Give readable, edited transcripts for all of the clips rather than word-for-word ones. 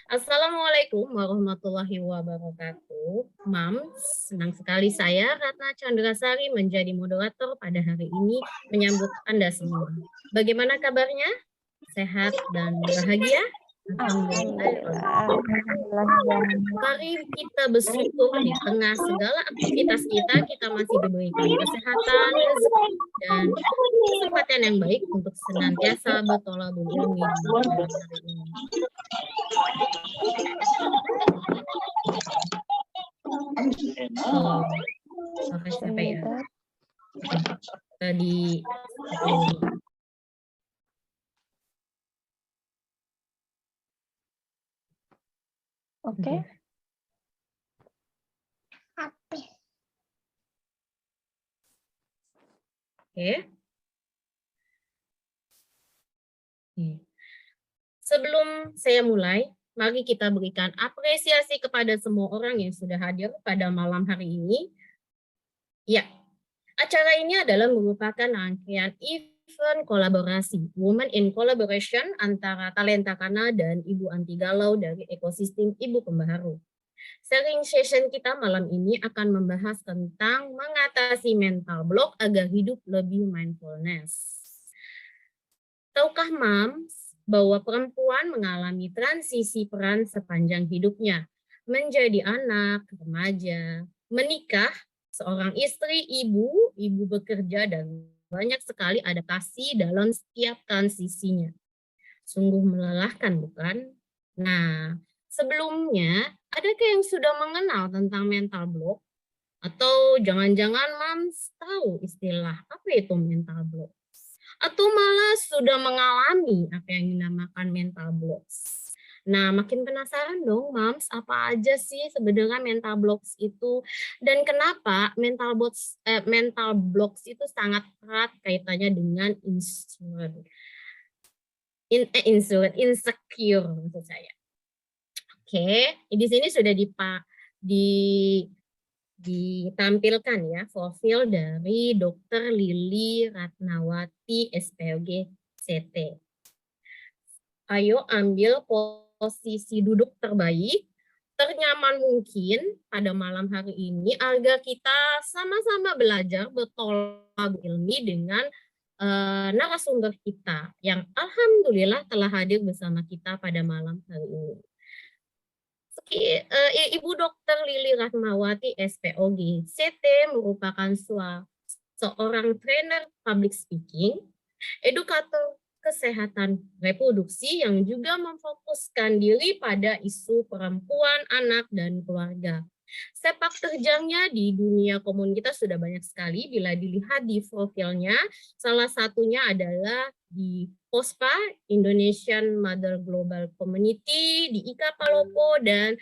Assalamualaikum warahmatullahi wabarakatuh. Senang sekali saya Ratna Chandrasari menjadi moderator pada hari ini menyambut Anda semua. Bagaimana kabarnya? Sehat dan bahagia? Alhamdulillah. Mari kita bersyukur di tengah segala aktivitas kita masih diberikan kesehatan, rezeki, dan kesempatan yang baik untuk senantiasa bertolabul ilmi di malam hari ini. Oke, siapa ya? Tadi Oke. Sebelum saya mulai, mari kita berikan apresiasi kepada semua orang yang sudah hadir pada malam hari ini. Ya, acara ini adalah merupakan rangkaian event kolaborasi Women in Collaboration antara Talenta Kana dan Ibu Anti Galau dari ekosistem Ibu Pembaharu. Sharing session kita malam ini akan membahas tentang mengatasi mental block agar hidup lebih mindfulness. Tahukah Mams bahwa perempuan mengalami transisi peran sepanjang hidupnya, menjadi anak, remaja, menikah, seorang istri, ibu bekerja, dan banyak sekali adaptasi dalam setiap transisinya. Sungguh melelahkan, bukan? Nah, sebelumnya, adakah yang sudah mengenal tentang mental block? Atau jangan-jangan Mams tahu istilah apa itu mental block? Atau malah sudah mengalami apa yang dinamakan mental blocks. Nah, makin penasaran dong, Mams, apa aja sih sebenarnya mental blocks itu dan kenapa mental blocks itu sangat erat kaitannya dengan insecure maksud saya. Oke, di sini sudah ditampilkan ya profil dari Dr. Lili Ratnawati SPOG CT. Ayo ambil posisi duduk terbaik, ternyaman mungkin pada malam hari ini agar kita sama-sama belajar bertolak ilmi dengan narasumber kita yang alhamdulillah telah hadir bersama kita pada malam hari ini. Ibu Dr. Lili Ratnawati SPOG CT merupakan seorang trainer public speaking, edukator kesehatan reproduksi yang juga memfokuskan diri pada isu perempuan, anak, dan keluarga. Sepak terjangnya di dunia komunitas sudah banyak sekali bila dilihat di profilnya. Salah satunya adalah di POSPA, Indonesian Mother Global Community, di IKA Palopo, dan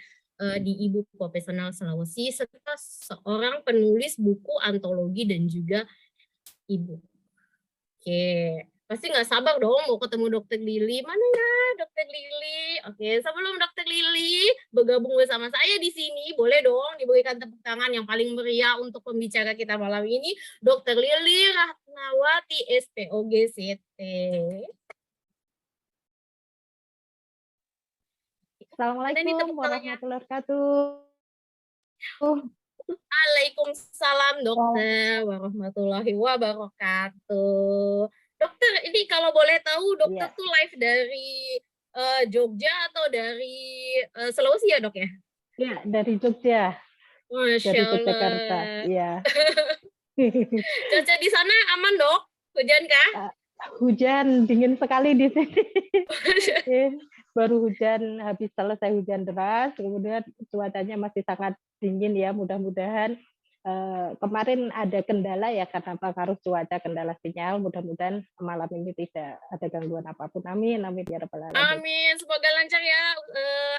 di Ibu Profesional Sulawesi, serta seorang penulis buku antologi dan juga ibu. Oke, pasti nggak sabar dong mau ketemu Dokter Lili. Mana ya Dokter Lili? Oke, sebelum Dokter Lili bergabung bersama saya di sini, boleh dong diberikan tepuk tangan yang paling meriah untuk pembicara kita malam ini, Dokter Lili Ratnawati SPOG CT. Assalamualaikum warahmatullahi wabarakatuh. Waalaikumsalam dokter warahmatullahi wabarakatuh. Dokter, ini kalau boleh tahu dokter tuh live dari Jogja atau dari Sulawesi ya dok ya? Ya, dari Jogja. Masya dari Allah. Yogyakarta. Iya. Cuaca di sana aman dok? Hujan kah? Hujan, dingin sekali di sini. Baru hujan, habis selesai hujan deras, kemudian cuacanya masih sangat dingin ya, mudah-mudahan kemarin ada kendala ya karena pengaruh cuaca, kendala sinyal, mudah-mudahan malam ini tidak ada gangguan apapun. Amin, amin ya rabbal alamin. Amin, semoga lancar ya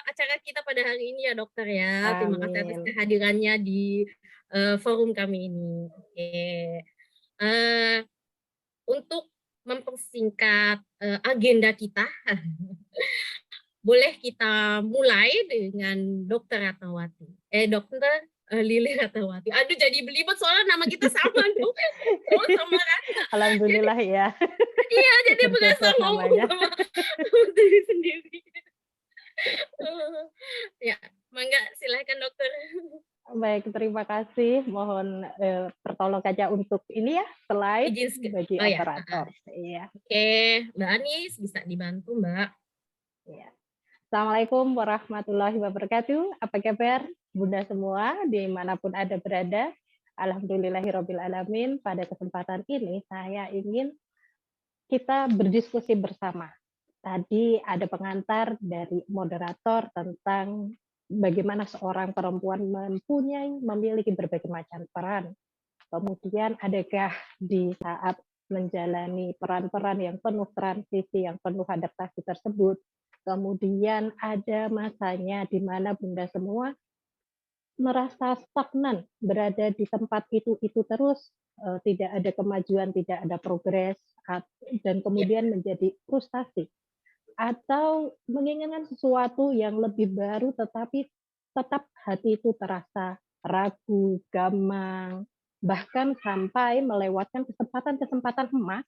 acara kita pada hari ini ya dokter ya. Terima kasih atas kehadirannya di forum kami ini. Untuk mempersingkat agenda kita, boleh kita mulai dengan Dokter Ratnawati. Dokter Lili Ratnawati. Aduh jadi belibet soalnya nama kita sama dong. Sama Ratna. Alhamdulillah jadi, ya. Iya, jadi berasa ngomong sama diri sendiri. Ya, mangga silakan dokter. Baik, terima kasih. Mohon, pertolongannya untuk ini ya, slide Izin bagi oh ya, heeh. operator. Iya, Oke, Mbak Anis bisa dibantu, Mbak. iya. Assalamualaikum warahmatullahi wabarakatuh. Apa kabar Bunda semua dimanapun Anda berada? Alhamdulillahirabbil alamin. Pada kesempatan ini saya ingin kita berdiskusi bersama. Tadi ada pengantar dari moderator tentang bagaimana seorang perempuan memiliki berbagai macam peran. Kemudian adakah di saat menjalani peran-peran yang penuh transisi, yang penuh adaptasi tersebut, kemudian ada masanya di mana Bunda semua merasa stagnan, berada di tempat itu terus, tidak ada kemajuan, tidak ada progres, dan Ya, kemudian menjadi frustasi, atau menginginkan sesuatu yang lebih baru tetapi tetap hati itu terasa ragu, gamang, bahkan sampai melewatkan kesempatan-kesempatan emas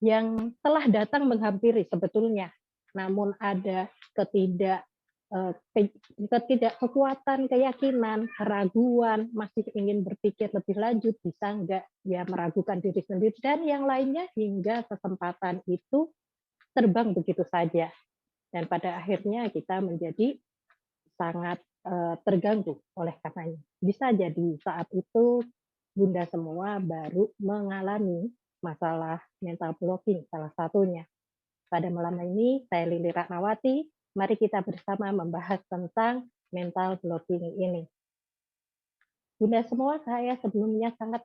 yang telah datang menghampiri sebetulnya. Namun ada ketidak ketidakkekuatan, keyakinan, keraguan, masih ingin berpikir lebih lanjut, bisa enggak, ya meragukan diri sendiri dan yang lainnya hingga kesempatan itu terbang begitu saja. Dan pada akhirnya kita menjadi sangat, terganggu oleh karenanya. Bisa jadi saat itu Bunda semua baru mengalami masalah mental blocking salah satunya. Pada malam ini saya Lili Ratnawati, mari kita bersama membahas tentang mental blocking ini. Bunda semua, saya sebelumnya sangat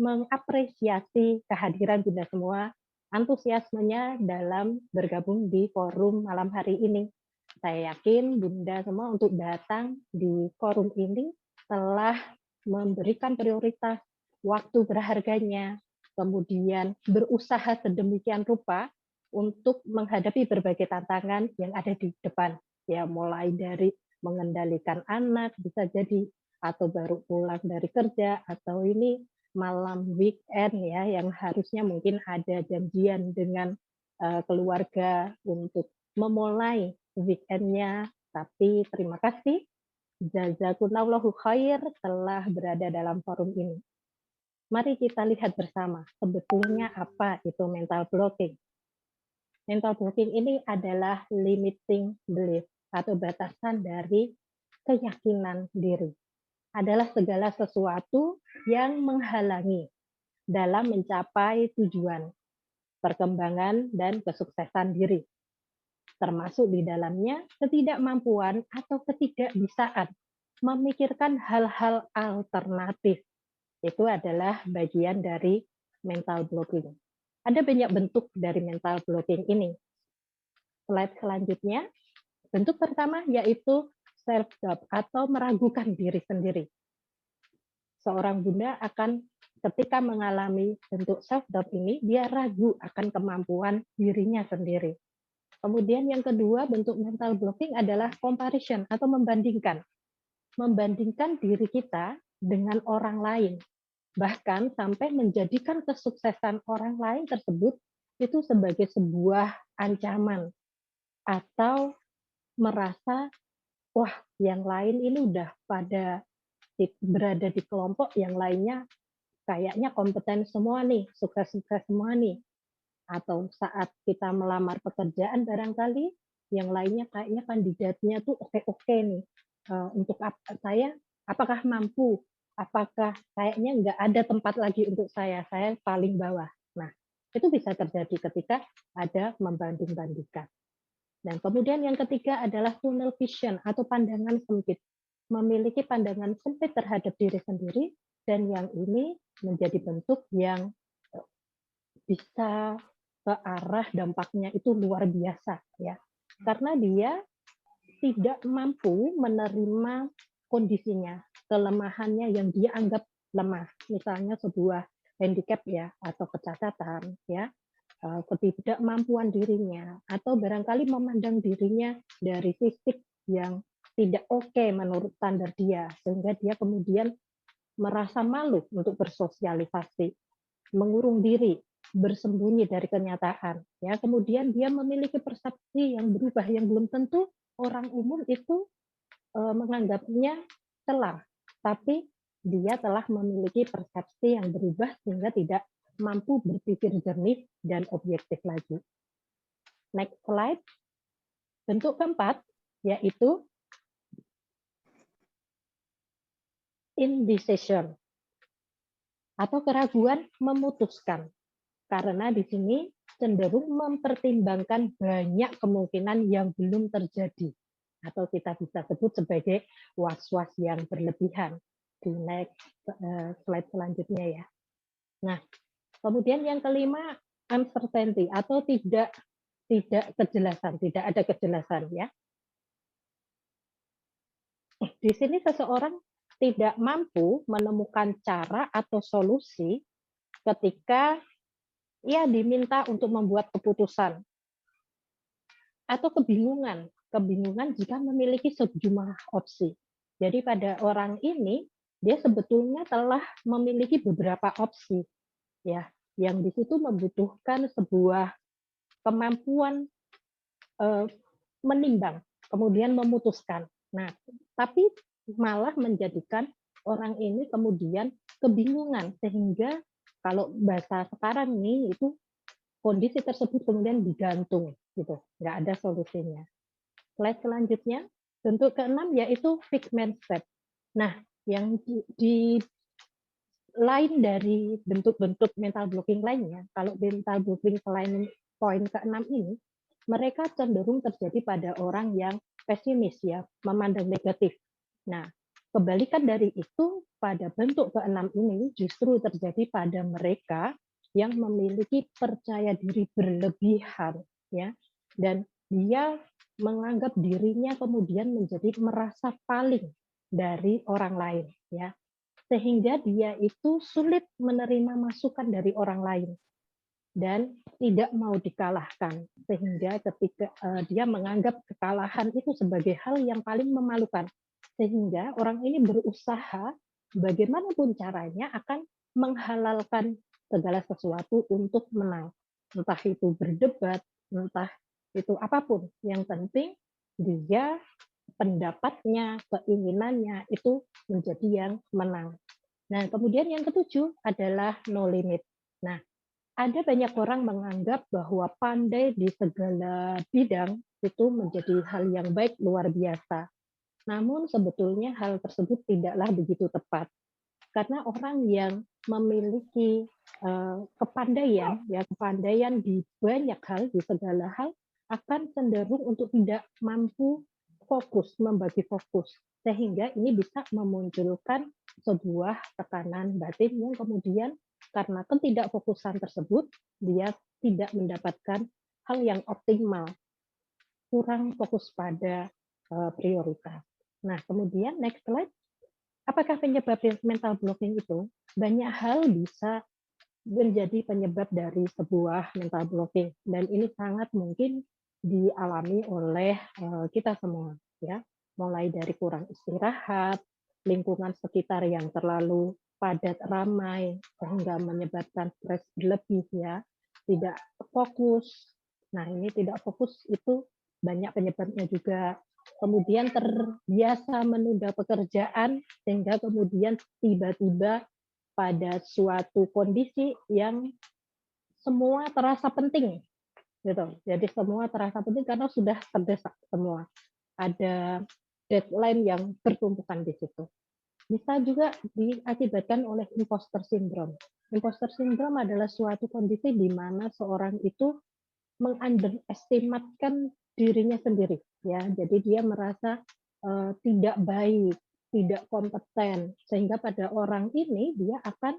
mengapresiasi kehadiran Bunda semua, antusiasmenya dalam bergabung di forum malam hari ini. Saya yakin Bunda semua untuk datang di forum ini telah memberikan prioritas waktu berharganya, kemudian berusaha sedemikian rupa untuk menghadapi berbagai tantangan yang ada di depan. Ya, mulai dari mengendalikan anak, bisa jadi atau baru pulang dari kerja, atau ini malam weekend ya, yang harusnya mungkin ada janjian dengan keluarga untuk memulai weekendnya. Tapi terima kasih, jazakumullahu khair telah berada dalam forum ini. Mari kita lihat bersama, sebetulnya apa itu mental blocking. Mental blocking ini adalah limiting belief atau batasan dari keyakinan diri, adalah segala sesuatu yang menghalangi dalam mencapai tujuan, perkembangan, dan kesuksesan diri, termasuk di dalamnya ketidakmampuan atau ketidakbisaan memikirkan hal-hal alternatif. Itu adalah bagian dari mental blocking. Ada banyak bentuk dari mental blocking ini. Slide selanjutnya, bentuk pertama yaitu self-doubt atau meragukan diri sendiri. Seorang bunda akan ketika mengalami bentuk self-doubt ini, dia ragu akan kemampuan dirinya sendiri. Kemudian yang kedua, bentuk mental blocking adalah comparison atau membandingkan. Membandingkan diri kita dengan orang lain. Bahkan sampai menjadikan kesuksesan orang lain tersebut itu sebagai sebuah ancaman. Atau merasa, wah yang lain ini udah pada berada di kelompok yang lainnya kayaknya kompeten semua nih, sukses-sukses semua nih. Atau saat kita melamar pekerjaan barangkali yang lainnya kayaknya kandidatnya tuh oke-oke nih. Untuk saya apakah mampu? Apakah kayaknya nggak ada tempat lagi untuk saya paling bawah. Nah, itu bisa terjadi ketika ada membanding-bandingkan. Dan kemudian yang ketiga adalah tunnel vision atau pandangan sempit. Memiliki pandangan sempit terhadap diri sendiri dan yang ini menjadi bentuk yang bisa ke arah dampaknya itu luar biasa ya. Karena dia tidak mampu menerima kondisinya, kelemahannya yang dia anggap lemah. Misalnya sebuah handicap ya atau kecacatan ya, ketidakmampuan dirinya atau barangkali memandang dirinya dari fisik yang tidak oke menurut standar dia sehingga dia kemudian merasa malu untuk bersosialisasi, mengurung diri, bersembunyi dari kenyataan. Ya, kemudian dia memiliki persepsi yang berubah yang belum tentu orang umum itu menganggapnya celah, tapi dia telah memiliki persepsi yang berubah sehingga tidak mampu berpikir jernih dan objektif lagi. Next slide. Bentuk keempat yaitu indecision atau keraguan memutuskan. Karena di sini cenderung mempertimbangkan banyak kemungkinan yang belum terjadi atau kita bisa sebut sebagai was-was yang berlebihan. Di next slide selanjutnya ya. Nah, kemudian yang kelima uncertainty atau tidak kejelasan, tidak ada kejelasan ya. Di sini seseorang tidak mampu menemukan cara atau solusi ketika ia diminta untuk membuat keputusan atau kebingungan jika memiliki sejumlah opsi. Jadi pada orang ini dia sebetulnya telah memiliki beberapa opsi ya, yang di situ membutuhkan sebuah kemampuan menimbang, kemudian memutuskan. Nah, tapi malah menjadikan orang ini kemudian kebingungan sehingga kalau bahasa sekarang ini itu kondisi tersebut kemudian digantung gitu, nggak ada solusinya. Slide selanjutnya, bentuk keenam yaitu fixed mindset. Nah, yang di lain dari bentuk-bentuk mental blocking lainnya, kalau mental blocking selain poin keenam ini, mereka cenderung terjadi pada orang yang pesimis ya, memandang negatif. Nah, kebalikan dari itu pada bentuk keenam ini justru terjadi pada mereka yang memiliki percaya diri berlebihan ya, dan dia menganggap dirinya kemudian menjadi merasa paling dari orang lain ya, sehingga dia itu sulit menerima masukan dari orang lain dan tidak mau dikalahkan, sehingga ketika dia menganggap kekalahan itu sebagai hal yang paling memalukan, sehingga orang ini berusaha bagaimanapun caranya akan menghalalkan segala sesuatu untuk menang, entah itu berdebat, entah itu apapun, yang penting dia pendapatnya, keinginannya itu menjadi yang menang. Nah, kemudian yang ketujuh adalah no limit. Nah, ada banyak orang menganggap bahwa pandai di segala bidang itu menjadi hal yang baik luar biasa. Namun sebetulnya hal tersebut tidaklah begitu tepat. Karena orang yang memiliki kepandaian di banyak hal, di segala hal, akan cenderung untuk tidak mampu membagi fokus. Sehingga ini bisa memunculkan sebuah tekanan batin yang kemudian karena ketidakfokusan tersebut, dia tidak mendapatkan hal yang optimal, kurang fokus pada prioritas. Nah, kemudian next slide. Apakah penyebab mental blocking itu? Banyak hal bisa menjadi penyebab dari sebuah mental blocking, dan ini sangat mungkin dialami oleh kita semua ya, mulai dari kurang istirahat, lingkungan sekitar yang terlalu padat ramai sehingga menyebabkan stres berlebih ya, tidak fokus. Nah, ini tidak fokus itu banyak penyebabnya juga. Kemudian terbiasa menunda pekerjaan sehingga kemudian tiba-tiba pada suatu kondisi yang semua terasa penting gitu. Jadi semua terasa penting karena sudah terdesak semua. Ada deadline yang bertumpukan di situ. Bisa juga diakibatkan oleh imposter syndrome. Imposter syndrome adalah suatu kondisi di mana seorang itu mengunderestimatkan dirinya sendiri ya. Jadi dia merasa tidak baik, tidak kompeten, sehingga pada orang ini dia akan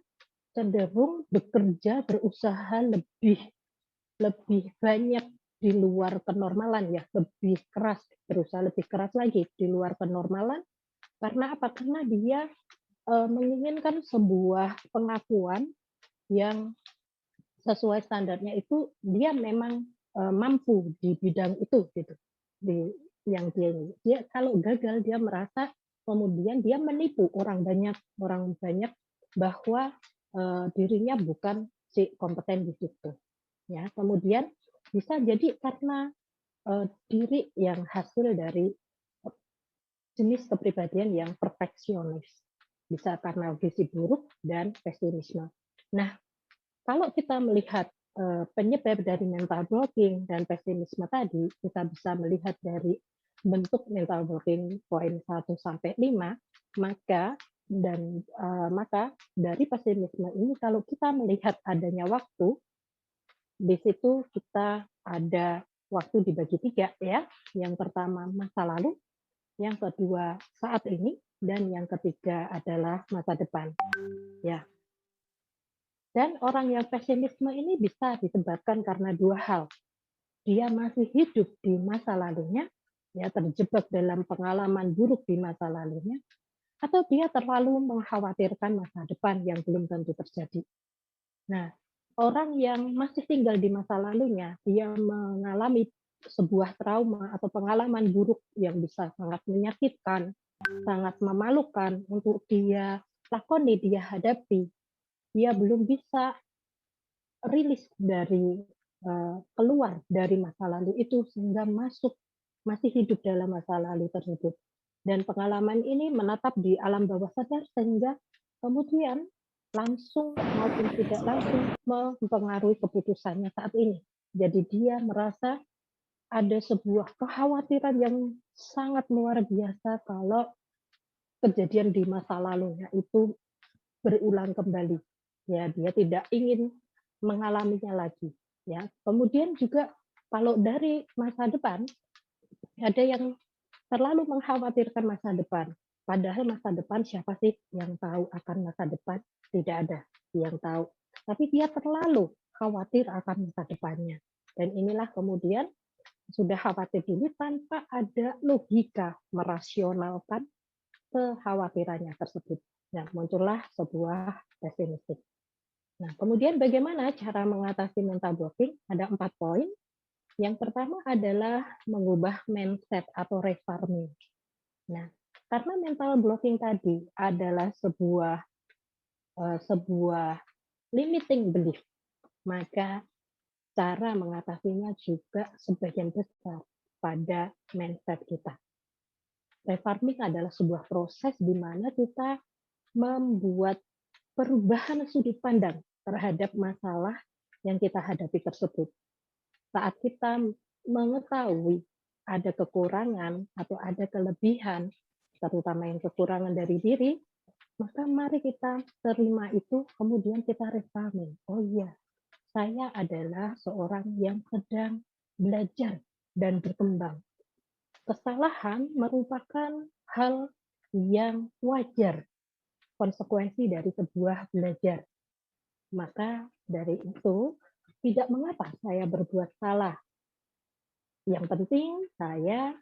cenderung bekerja, berusaha lebih lebih banyak di luar kenormalan ya, lebih keras, berusaha lebih keras lagi di luar kenormalan. Karena apa? Karena dia menginginkan sebuah pengakuan yang sesuai standarnya itu dia memang mampu di bidang itu gitu. Di yang dia kalau gagal dia merasa kemudian dia menipu orang banyak bahwa dirinya bukan si kompeten di situ. Ya, kemudian bisa jadi karena diri yang hasil dari jenis kepribadian yang perfeksionis. Bisa karena visi buruk dan pesimisme. Nah, kalau kita melihat penyebab dari mental blocking dan pesimisme tadi, kita bisa melihat dari bentuk mental blocking poin 1 sampai 5, maka maka dari pesimisme ini kalau kita melihat adanya waktu, di situ kita ada waktu dibagi 3 ya. Yang pertama masa lalu, yang kedua saat ini, dan yang ketiga adalah masa depan. Ya, dan orang yang pesimisme ini bisa disebabkan karena 2 hal. Dia masih hidup di masa lalunya, ya terjebak dalam pengalaman buruk di masa lalunya, atau dia terlalu mengkhawatirkan masa depan yang belum tentu terjadi. Nah, orang yang masih tinggal di masa lalunya, dia mengalami sebuah trauma atau pengalaman buruk yang bisa sangat menyakitkan, sangat memalukan untuk dia lakoni, dia hadapi. Dia belum bisa rilis dari keluar dari masa lalu itu sehingga masih hidup dalam masa lalu tersebut. Dan pengalaman ini menatap di alam bawah sadar sehingga kemudian langsung maupun tidak langsung mempengaruhi keputusannya saat ini. Jadi dia merasa ada sebuah kekhawatiran yang sangat luar biasa kalau kejadian di masa lalunya itu berulang kembali. Ya, dia tidak ingin mengalaminya lagi. Ya, kemudian juga kalau dari masa depan ada yang terlalu mengkhawatirkan masa depan. Padahal masa depan siapa sih yang tahu akan masa depan? Tidak ada yang tahu. Tapi dia terlalu khawatir akan masa depannya. Dan inilah kemudian sudah khawatir ini tanpa ada logika merasionalkan kekhawatirannya tersebut. Nah, muncullah sebuah pesimistik. Nah, kemudian bagaimana cara mengatasi mental blocking? Ada 4 poin. Yang pertama adalah mengubah mindset atau reframing. Nah, karena mental blocking tadi adalah sebuah limiting belief, maka cara mengatasinya juga sebagian besar pada mindset kita. Reframing adalah sebuah proses di mana kita membuat perubahan sudut pandang terhadap masalah yang kita hadapi tersebut. Saat kita mengetahui ada kekurangan atau ada kelebihan, terutama yang kekurangan dari diri, maka mari kita terima itu, kemudian kita reframing. Oh iya, saya adalah seorang yang sedang belajar dan berkembang. Kesalahan merupakan hal yang wajar, konsekuensi dari sebuah belajar. Maka dari itu, tidak mengapa saya berbuat salah. Yang penting saya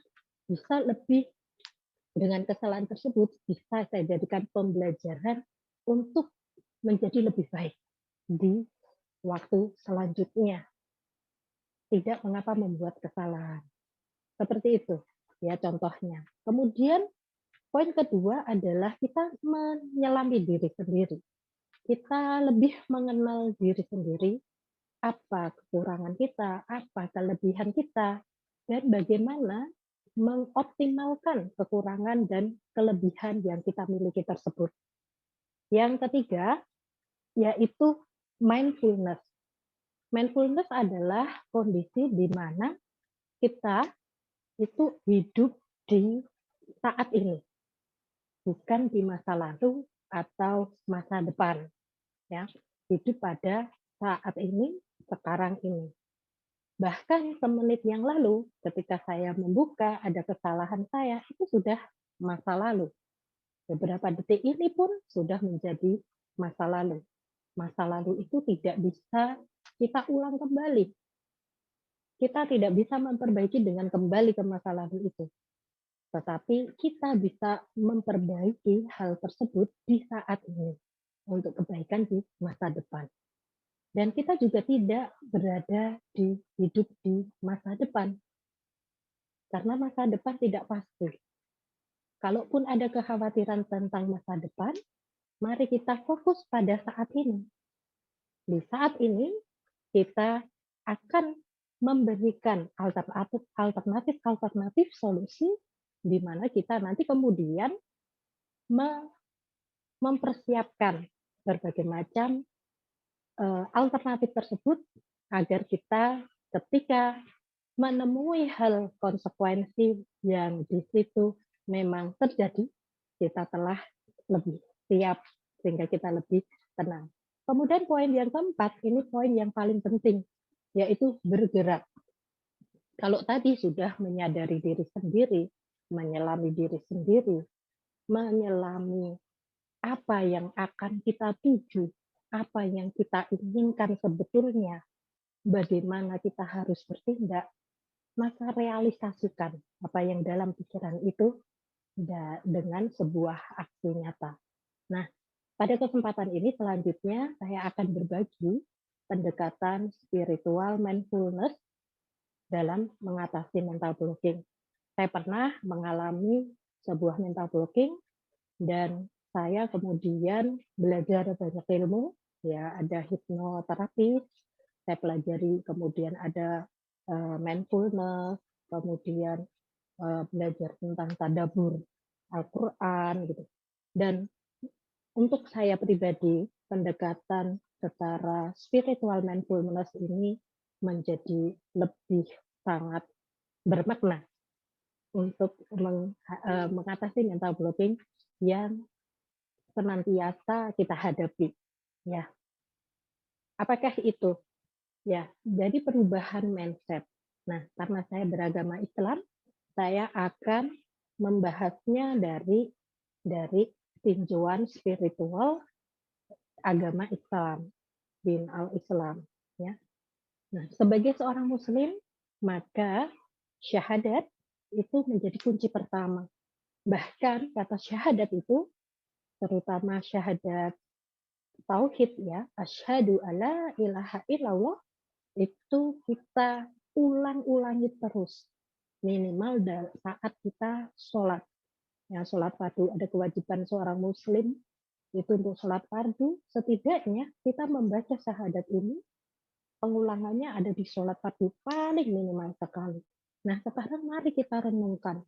bisa lebih dengan kesalahan tersebut, bisa saya jadikan pembelajaran untuk menjadi lebih baik di waktu selanjutnya. Tidak mengapa membuat kesalahan. Seperti itu, ya contohnya. Kemudian poin kedua adalah kita menyelami diri sendiri. Kita lebih mengenal diri sendiri, apa kekurangan kita, apa kelebihan kita, dan bagaimana mengoptimalkan kekurangan dan kelebihan yang kita miliki tersebut. Yang ketiga, yaitu mindfulness. Mindfulness adalah kondisi di mana kita itu hidup di saat ini, bukan di masa lalu atau masa depan. Ya, hidup pada saat ini, sekarang ini. Bahkan semenit yang lalu, ketika saya membuka, ada kesalahan saya, itu sudah masa lalu. Beberapa detik ini pun sudah menjadi masa lalu. Masa lalu itu tidak bisa kita ulang kembali. Kita tidak bisa memperbaiki dengan kembali ke masa lalu itu. Tetapi kita bisa memperbaiki hal tersebut di saat ini untuk kebaikan di masa depan. Dan kita juga tidak berada di hidup di masa depan. Karena masa depan tidak pasti. Kalaupun ada kekhawatiran tentang masa depan, mari kita fokus pada saat ini. Di saat ini, kita akan memberikan alternatif solusi di mana kita nanti kemudian mempersiapkan berbagai macam alternatif tersebut agar kita ketika menemui hal konsekuensi yang di situ memang terjadi, kita telah lebih siap sehingga kita lebih tenang. Kemudian poin yang keempat, ini poin yang paling penting, yaitu bergerak. Kalau tadi sudah menyadari diri sendiri, menyelami diri sendiri, menyelami apa yang akan kita tuju, apa yang kita inginkan sebetulnya, bagaimana kita harus bertindak, maka realisasikan apa yang dalam pikiran itu dengan sebuah aksi nyata. Nah, pada kesempatan ini selanjutnya saya akan berbagi pendekatan spiritual mindfulness dalam mengatasi mental blocking. Saya pernah mengalami sebuah mental blocking dan saya kemudian belajar banyak ilmu, ya ada hipnoterapi, saya pelajari, kemudian ada mindfulness, kemudian belajar tentang tadabbur Al-Quran gitu. Dan untuk saya pribadi, pendekatan secara spiritual mindfulness ini menjadi lebih sangat bermakna untuk mengatasi mental blocking yang senantiasa kita hadapi. Ya, apakah itu? Ya, jadi perubahan mindset. Nah, karena saya beragama Islam, saya akan membahasnya dari tinjauan spiritual agama Islam, din al-Islam. Ya. Nah, sebagai seorang Muslim, maka syahadat itu menjadi kunci pertama. Bahkan kata syahadat itu, terutama syahadat tauhid ya, asyhadu alla ilaha illallah, itu kita ulang-ulangi terus minimal saat kita sholat. Ya, sholat fardu ada kewajiban seorang muslim itu untuk sholat fardu, setidaknya kita membaca syahadat ini pengulangannya ada di sholat fardu paling minimal sekali. Nah, sekarang mari kita renungkan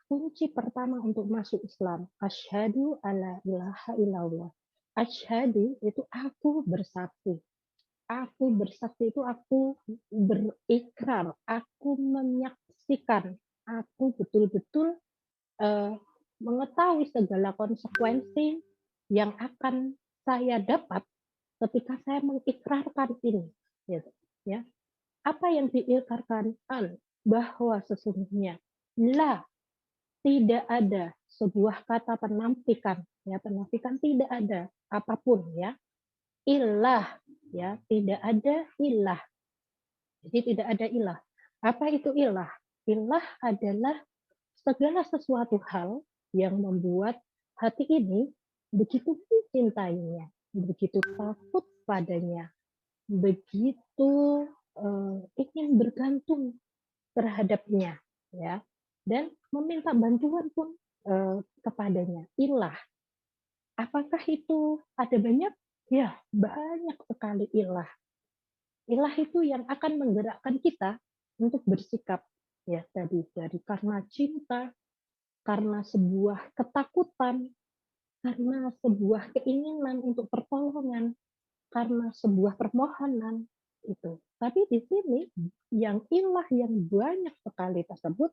kunci pertama untuk masuk Islam, asyhadu alla ilaha illallah. Asyhadu itu aku bersaksi. Aku bersaksi itu aku berikrar, aku menyaksikan, aku betul-betul mengetahui segala konsekuensi yang akan saya dapat ketika saya mengikrarkan ini. Gitu, ya. Apa yang diikrarkan? Bahwa sesungguhnya tidak ada sebuah kata penampikan, ya penampikan tidak ada apapun ya. Ilah, ya tidak ada ilah. Jadi tidak ada ilah. Apa itu ilah? Ilah adalah segala sesuatu hal yang membuat hati ini begitu mencintainya, begitu takut padanya, begitu ingin bergantung terhadapnya, ya, dan meminta bantuan pun kepadanya. Ilah. Apakah itu ada banyak? Ya, banyak sekali ilah. Ilah itu yang akan menggerakkan kita untuk bersikap, ya tadi dari karena cinta, karena sebuah ketakutan, karena sebuah keinginan untuk pertolongan, karena sebuah permohonan itu. Tapi di sini yang ilah yang banyak sekali tersebut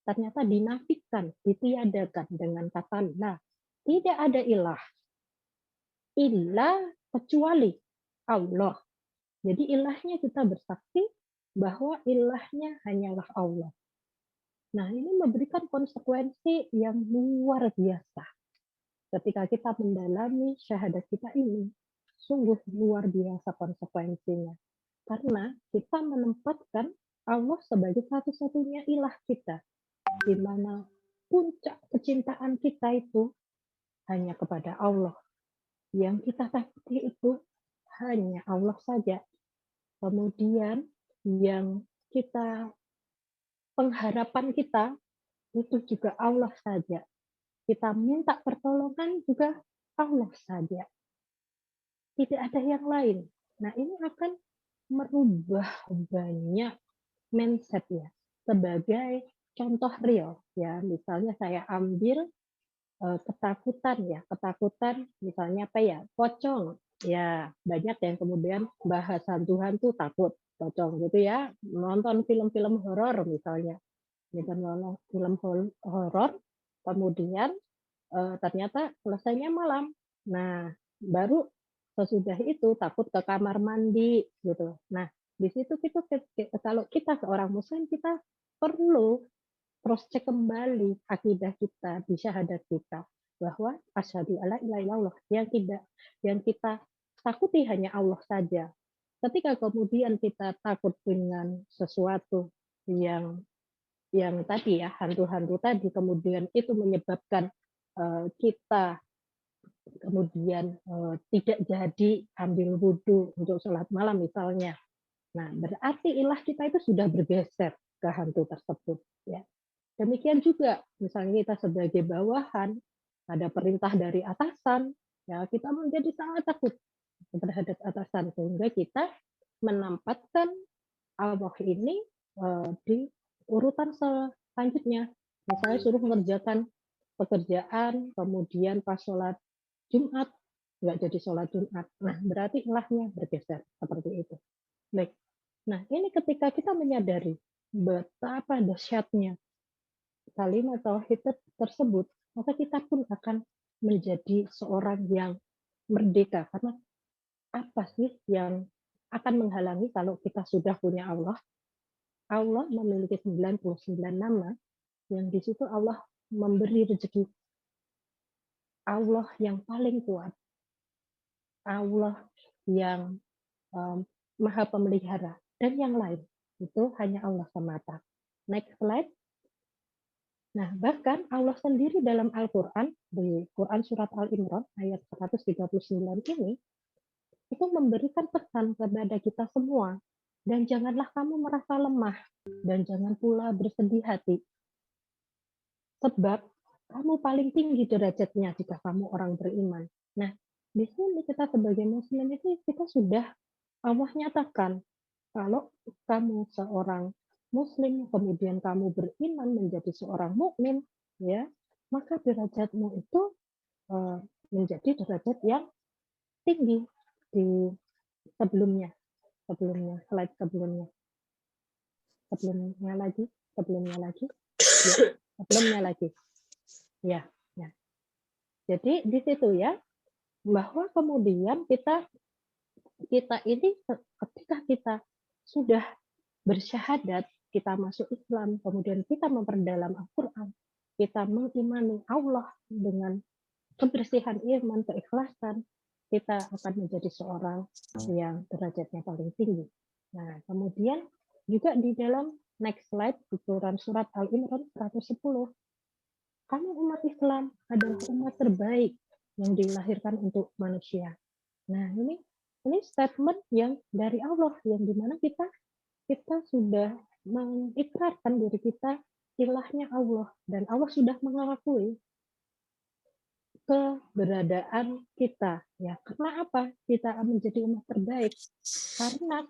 ternyata dinafikan, ditiadakan dengan kata la. Tidak ada ilah. Ilah kecuali Allah. Jadi ilahnya kita bersaksi bahwa ilahnya hanyalah Allah. Nah, ini memberikan konsekuensi yang luar biasa. Ketika kita mendalami syahadat kita ini, sungguh luar biasa konsekuensinya. Karena kita menempatkan Allah sebagai satu-satunya ilah kita, di mana puncak kecintaan kita itu hanya kepada Allah. Yang kita takuti itu hanya Allah saja. Kemudian yang kita pengharapan kita itu juga Allah saja. Kita minta pertolongan juga Allah saja. Tidak ada yang lain. Nah, ini akan merubah banyak mindset ya, sebagai contoh real ya. Misalnya saya ambil ketakutan ya, ketakutan misalnya apa ya, pocong. Ya, banyak yang kemudian bahas hantu-hantu takut, pocong gitu ya. Nonton film-film horor misalnya, nonton film horor, kemudian ternyata selesainya malam. Nah, baru sesudah itu takut ke kamar mandi gitu. Nah, di situ kita kalau kita seorang muslim kita perlu cross check kembali akidah kita di syahadat kita bahwa asyhadu alla ilaha illallah yang kita takuti hanya Allah saja. Ketika kemudian kita takut dengan sesuatu yang tadi ya hantu-hantu tadi kemudian itu menyebabkan kita kemudian tidak jadi ambil wudhu untuk sholat malam misalnya. Nah, berarti ilah kita itu sudah bergeser ke hantu tersebut. Ya. Demikian juga, misalnya kita sebagai bawahan, ada perintah dari atasan, ya kita menjadi sangat takut terhadap atasan sehingga kita menempatkan Allah ini di urutan selanjutnya. Misalnya suruh mengerjakan pekerjaan, kemudian pas sholat Jumat nggak jadi sholat Jumat. Nah, berarti ilahnya bergeser seperti itu. Baik. Nah, ini ketika kita menyadari betapa dahsyatnya kalimat tauhid tersebut, maka kita pun akan menjadi seorang yang merdeka. Karena apa sih yang akan menghalangi kalau kita sudah punya Allah? Allah memiliki 99 nama, yang di situ Allah memberi rezeki. Allah yang paling kuat. Allah yang maha pemelihara. Dan yang lain. Itu hanya Allah semata. Next slide. Nah, bahkan Allah sendiri dalam Al-Quran, di Quran Surat Al-Imran, ayat 139 ini, itu memberikan pesan kepada kita semua. Dan janganlah kamu merasa lemah, dan jangan pula bersedih hati. Sebab kamu paling tinggi derajatnya jika kamu orang beriman. Nah, di sini kita sebagai muslim itu kita sudah Allah nyatakan, kalau kamu seorang muslim, kemudian kamu beriman menjadi seorang mukmin, ya, maka derajatmu itu menjadi derajat yang tinggi di sebelumnya, slide sebelumnya lagi, sebelumnya lagi, ya. Jadi di situ ya, bahwa kemudian kita ini ketika kita sudah bersyahadat, kita masuk Islam, kemudian kita memperdalam Al-Quran, kita mengimani Allah dengan kebersihan iman, keikhlasan, kita akan menjadi seorang yang derajatnya paling tinggi. Nah, kemudian juga di dalam next slide, di Quran Surat Al-Imran 110, kamu umat Islam adalah umat terbaik yang dilahirkan untuk manusia. Nah, ini statement yang dari Allah, yang dimana kita sudah mengikrarkan diri kita ilahnya Allah, dan Allah sudah mengakui keberadaan kita. Ya, karena apa? Kita menjadi umat terbaik. Karena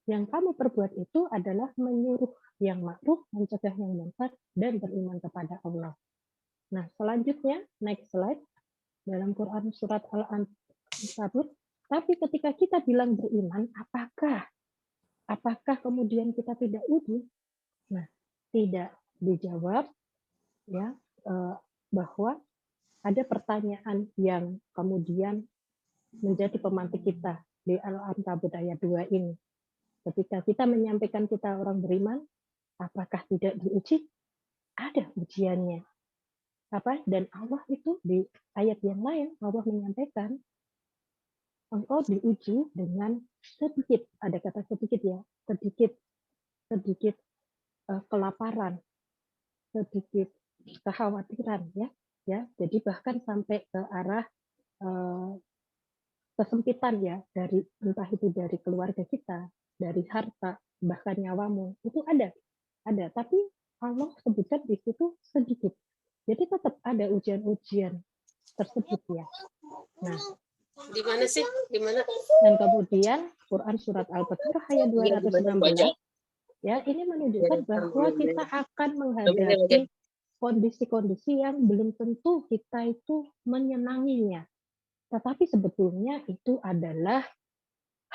yang kamu perbuat itu adalah menyuruh yang ma'ruf, mencegah yang munkar, dan beriman kepada Allah. Nah, selanjutnya, next slide, dalam Quran Surat Al-Ankabut, tapi ketika kita bilang beriman, apakah kemudian kita tidak uji? Nah, tidak dijawab, ya, bahwa ada pertanyaan yang kemudian menjadi pemantik kita di Al-Ankabut ayat 2 ini. Ketika kita menyampaikan kita orang beriman, apakah tidak diuji? Ada ujiannya. Dan Allah itu di ayat yang lain, Allah menyampaikan, engkau diuji dengan sedikit, ada kata sedikit ya, sedikit kelaparan, sedikit kekhawatiran ya. Jadi bahkan sampai ke arah kesempitan ya, dari entah itu dari keluarga kita, dari harta, bahkan nyawamu, itu ada. Tapi Allah sebutkan di situ sedikit. Jadi tetap ada ujian-ujian tersebut ya. Nah, di mana sih? Di mana? Dan kemudian Quran Surat Al-Baqarah ayat 216, Ya, ini Ya, menunjukkan bahwa kita alhamdulillah. akan Amin, amin. menghadapi kondisi-kondisi yang belum tentu kita itu menyenanginya. Tetapi sebetulnya itu adalah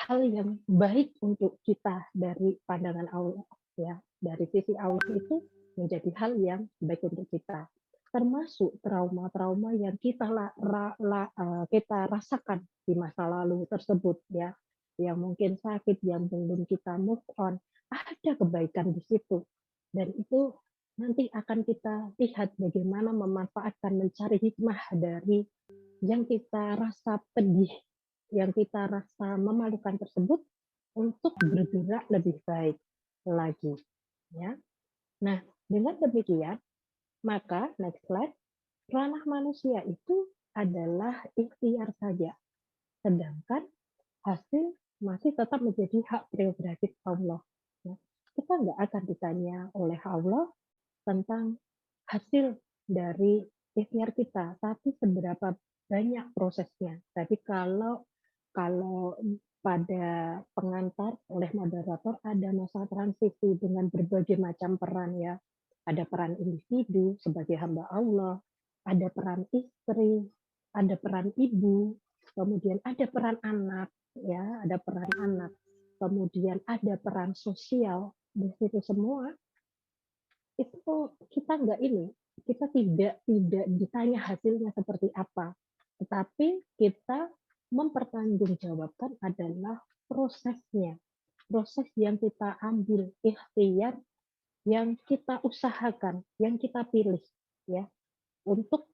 hal yang baik untuk kita dari pandangan Allah, ya. Dari sisi Allah itu menjadi hal yang baik untuk kita. Termasuk trauma-trauma yang kita rasakan di masa lalu tersebut, ya. Yang mungkin sakit, yang belum kita move on, ada kebaikan di situ. Dan itu nanti akan kita lihat bagaimana memanfaatkan, mencari hikmah dari yang kita rasa pedih, yang kita rasa memalukan tersebut untuk bergerak lebih baik lagi, ya. Nah, dengan demikian, maka next slide, ranah manusia itu adalah ikhtiar saja, sedangkan hasil masih tetap menjadi hak prerogatif Allah. Ya. Kita nggak akan ditanya oleh Allah tentang hasil dari ikhtiar kita, tapi seberapa banyak prosesnya. Tapi kalau kalau pada pengantar oleh moderator ada masa transisi dengan berbagai macam peran, ya. Ada peran individu sebagai hamba Allah, ada peran istri, ada peran ibu, kemudian ada peran anak, ya, ada peran anak. Kemudian ada peran sosial di situ semua. Itu kita nggak ini, kita tidak ditanya hasilnya seperti apa, tetapi kita mempertanggungjawabkan adalah prosesnya, proses yang kita ambil, ikhtiar yang kita usahakan, yang kita pilih, ya, untuk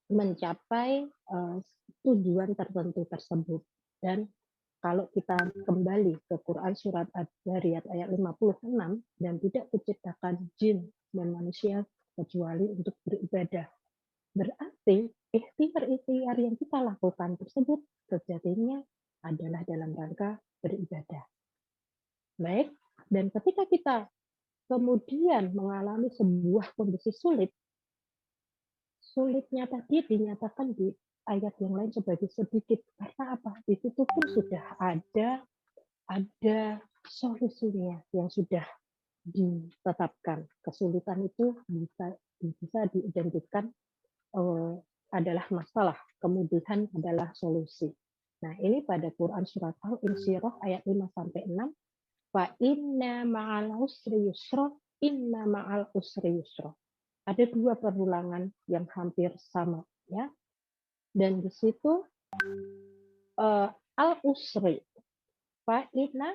mencapai tujuan tertentu tersebut. Dan kalau kita kembali ke Quran surat Ad-Dzariyat ayat 56, dan tidak kuciptakan jin dan manusia kecuali untuk beribadah. Berarti ikhtiar-ikhtiar yang kita lakukan tersebut sejatinya adalah dalam rangka beribadah. Baik, dan ketika kita kemudian mengalami sebuah kondisi sulit, sulitnya tadi dinyatakan di ayat yang lain sebagai sedikit. Karena apa? Di situ pun sudah ada solusinya yang sudah ditetapkan. Kesulitan itu bisa diidentikan adalah masalah, kemudian adalah solusi. Nah, ini pada Quran surat Al-Insyirah ayat 5 sampai 6. Fa inna ma'al usri yusra, inna ma'al usri yusra. Ada dua perulangan yang hampir sama, ya. Dan di situ al-usri, fa inna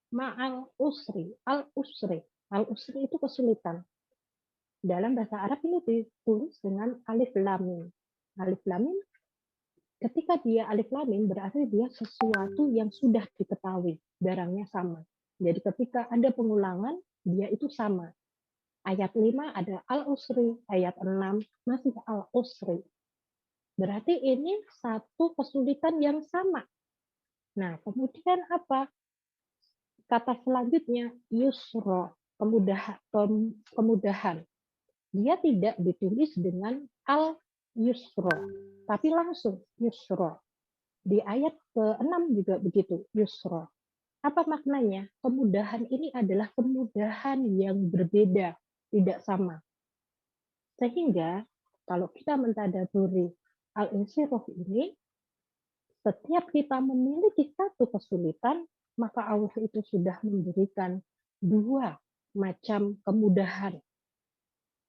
ma'al usri, al-usri. Al-usri itu kesulitan. Dalam bahasa Arab ini ditulis dengan alif lam mim. Alif lam mim, ketika dia alif lam mim berarti dia sesuatu yang sudah diketahui, barangnya sama. Jadi ketika ada pengulangan, dia itu sama. Ayat 5 ada al-usri, ayat 6 masih al-usri. Berarti ini satu kesulitan yang sama. Nah, kemudian apa? Kata selanjutnya yusro, kemudahan. Dia tidak ditulis dengan al-yusro, tapi langsung yusro. Di ayat ke-6 juga begitu, yusro. Apa maknanya? Kemudahan ini adalah kemudahan yang berbeda, tidak sama. Sehingga kalau kita mentadaburi al-insyirah ini, setiap kita memiliki satu kesulitan, maka Allah itu sudah memberikan dua macam kemudahan.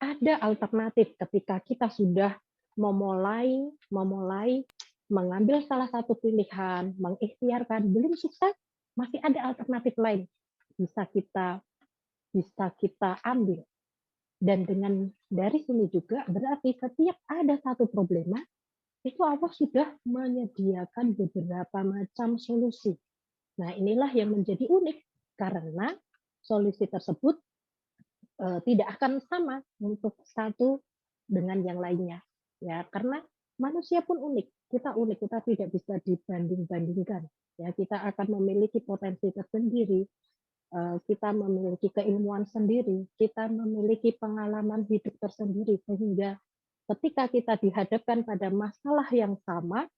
Ada alternatif ketika kita sudah memulai mengambil salah satu pilihan, mengikhtiarkan, belum sukses, masih ada alternatif lain bisa kita ambil. Dan dengan dari sini juga berarti setiap ada satu problema, itu Allah sudah menyediakan beberapa macam solusi. Nah, inilah yang menjadi unik karena solusi tersebut tidak akan sama untuk satu dengan yang lainnya. Ya, karena manusia pun unik. Kita unik, kita tidak bisa dibanding-bandingkan. Ya, kita akan memiliki potensi tersendiri, kita memiliki keilmuan sendiri, kita memiliki pengalaman hidup tersendiri, sehingga ketika kita dihadapkan pada masalah yang sama,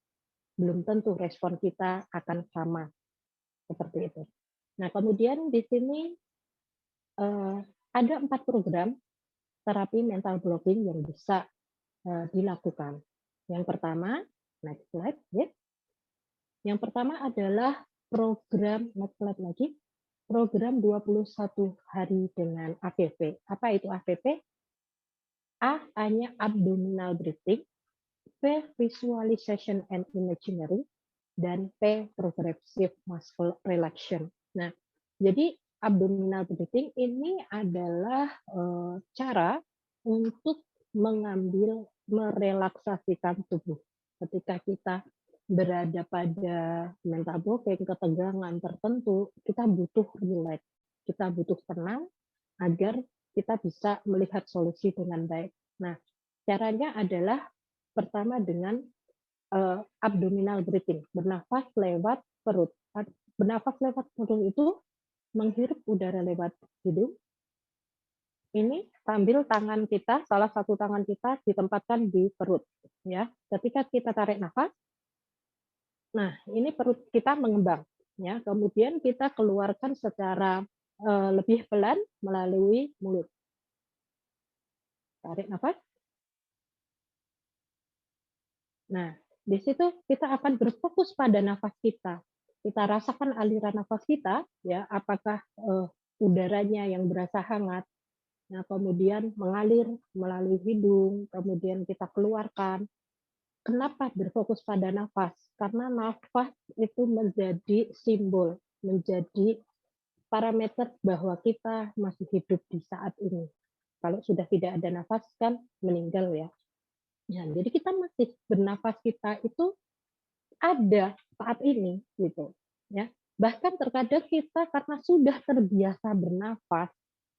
belum tentu respon kita akan sama. Seperti itu. Nah, kemudian di sini eee, ada 4 program terapi mental blocking yang bisa, dilakukan. Yang pertama, next slide ya. Yang pertama adalah program next slide lagi, program 21 hari dengan AVP. Apa itu AVP? A-nya abdominal breathing, V visualization and imaginary, dan P progressive muscle relaxation. Nah, jadi abdominal breathing ini adalah cara untuk merelaksasikan tubuh. Ketika kita berada pada mental blockade, ketegangan tertentu, kita butuh relax, kita butuh tenang agar kita bisa melihat solusi dengan baik. Nah, caranya adalah pertama dengan abdominal breathing, bernafas lewat perut. Bernafas lewat perut itu menghirup udara lewat hidung. Ini sambil tangan kita, salah satu tangan kita ditempatkan di perut, ya. Ketika kita tarik nafas, nah ini perut kita mengembang, ya. Kemudian kita keluarkan secara lebih pelan melalui mulut. Tarik nafas. Nah, di situ kita akan berfokus pada nafas kita. Kita rasakan aliran nafas kita, ya, apakah udaranya yang berasa hangat, nah kemudian mengalir melalui hidung, kemudian kita keluarkan. Kenapa berfokus pada nafas? Karena nafas itu menjadi simbol, menjadi parameter bahwa kita masih hidup di saat ini. Kalau sudah tidak ada nafas kan meninggal ya. Ya, jadi kita masih bernafas, kita itu ada saat ini gitu ya. Bahkan terkadang kita karena sudah terbiasa bernafas,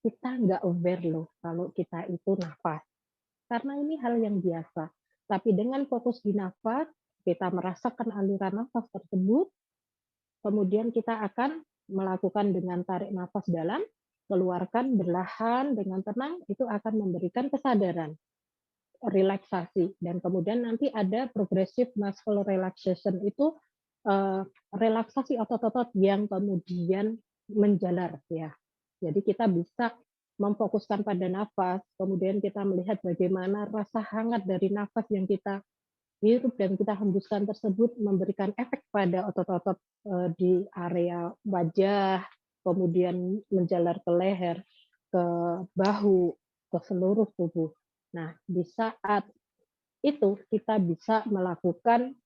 kita nggak aware loh kalau kita itu nafas. Karena ini hal yang biasa. Tapi dengan fokus di nafas, kita merasakan aliran nafas tersebut, kemudian kita akan melakukan dengan tarik nafas dalam, keluarkan berlahan dengan tenang, itu akan memberikan kesadaran, relaksasi, dan kemudian nanti ada progressive muscle relaxation, itu relaksasi otot-otot yang kemudian menjalar ya. Jadi kita bisa memfokuskan pada nafas, kemudian kita melihat bagaimana rasa hangat dari nafas yang kita hirup dan kita hembuskan tersebut memberikan efek pada otot-otot di area wajah, kemudian menjalar ke leher, ke bahu, ke seluruh tubuh. Nah, di saat itu kita bisa melakukan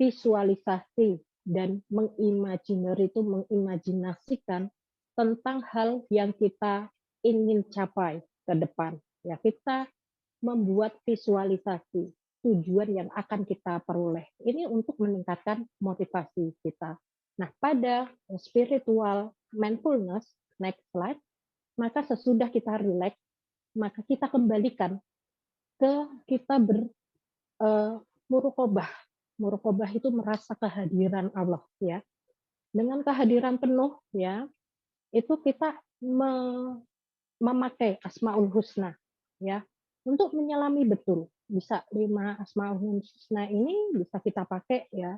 visualisasi dan mengimajinasikan tentang hal yang kita ingin capai ke depan. Ya, kita membuat visualisasi tujuan yang akan kita peroleh. Ini untuk meningkatkan motivasi kita. Nah, pada spiritual mindfulness, next slide, maka sesudah kita relax, maka kita kembalikan ke kita murukobah. Murukobah itu merasa kehadiran Allah ya. Dengan kehadiran penuh ya, itu kita memakai Asmaul Husna ya untuk menyelami betul. Bisa 5 Asmaul Husna ini bisa kita pakai ya.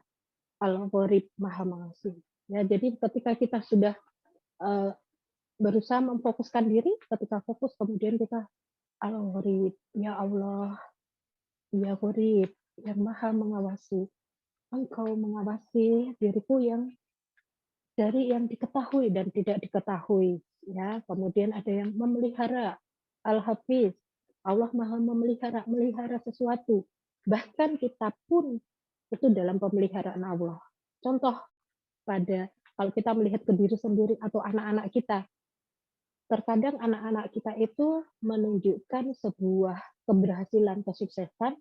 Al-Gharib Maha Mengasih. Ya, jadi ketika kita sudah berusaha memfokuskan diri, ketika fokus kemudian kita Al-Gharib, ya Allah, ya Gharib, yang Maha Mengawasi. Engkau mengawasi diriku yang dari yang diketahui dan tidak diketahui ya. Kemudian ada yang memelihara, Al-Hafiz, Allah Maha memelihara, melihara sesuatu, bahkan kita pun itu dalam pemeliharaan Allah. Contoh, pada kalau kita melihat ke diri sendiri atau anak-anak kita, terkadang anak-anak kita itu menunjukkan sebuah keberhasilan, kesuksesan,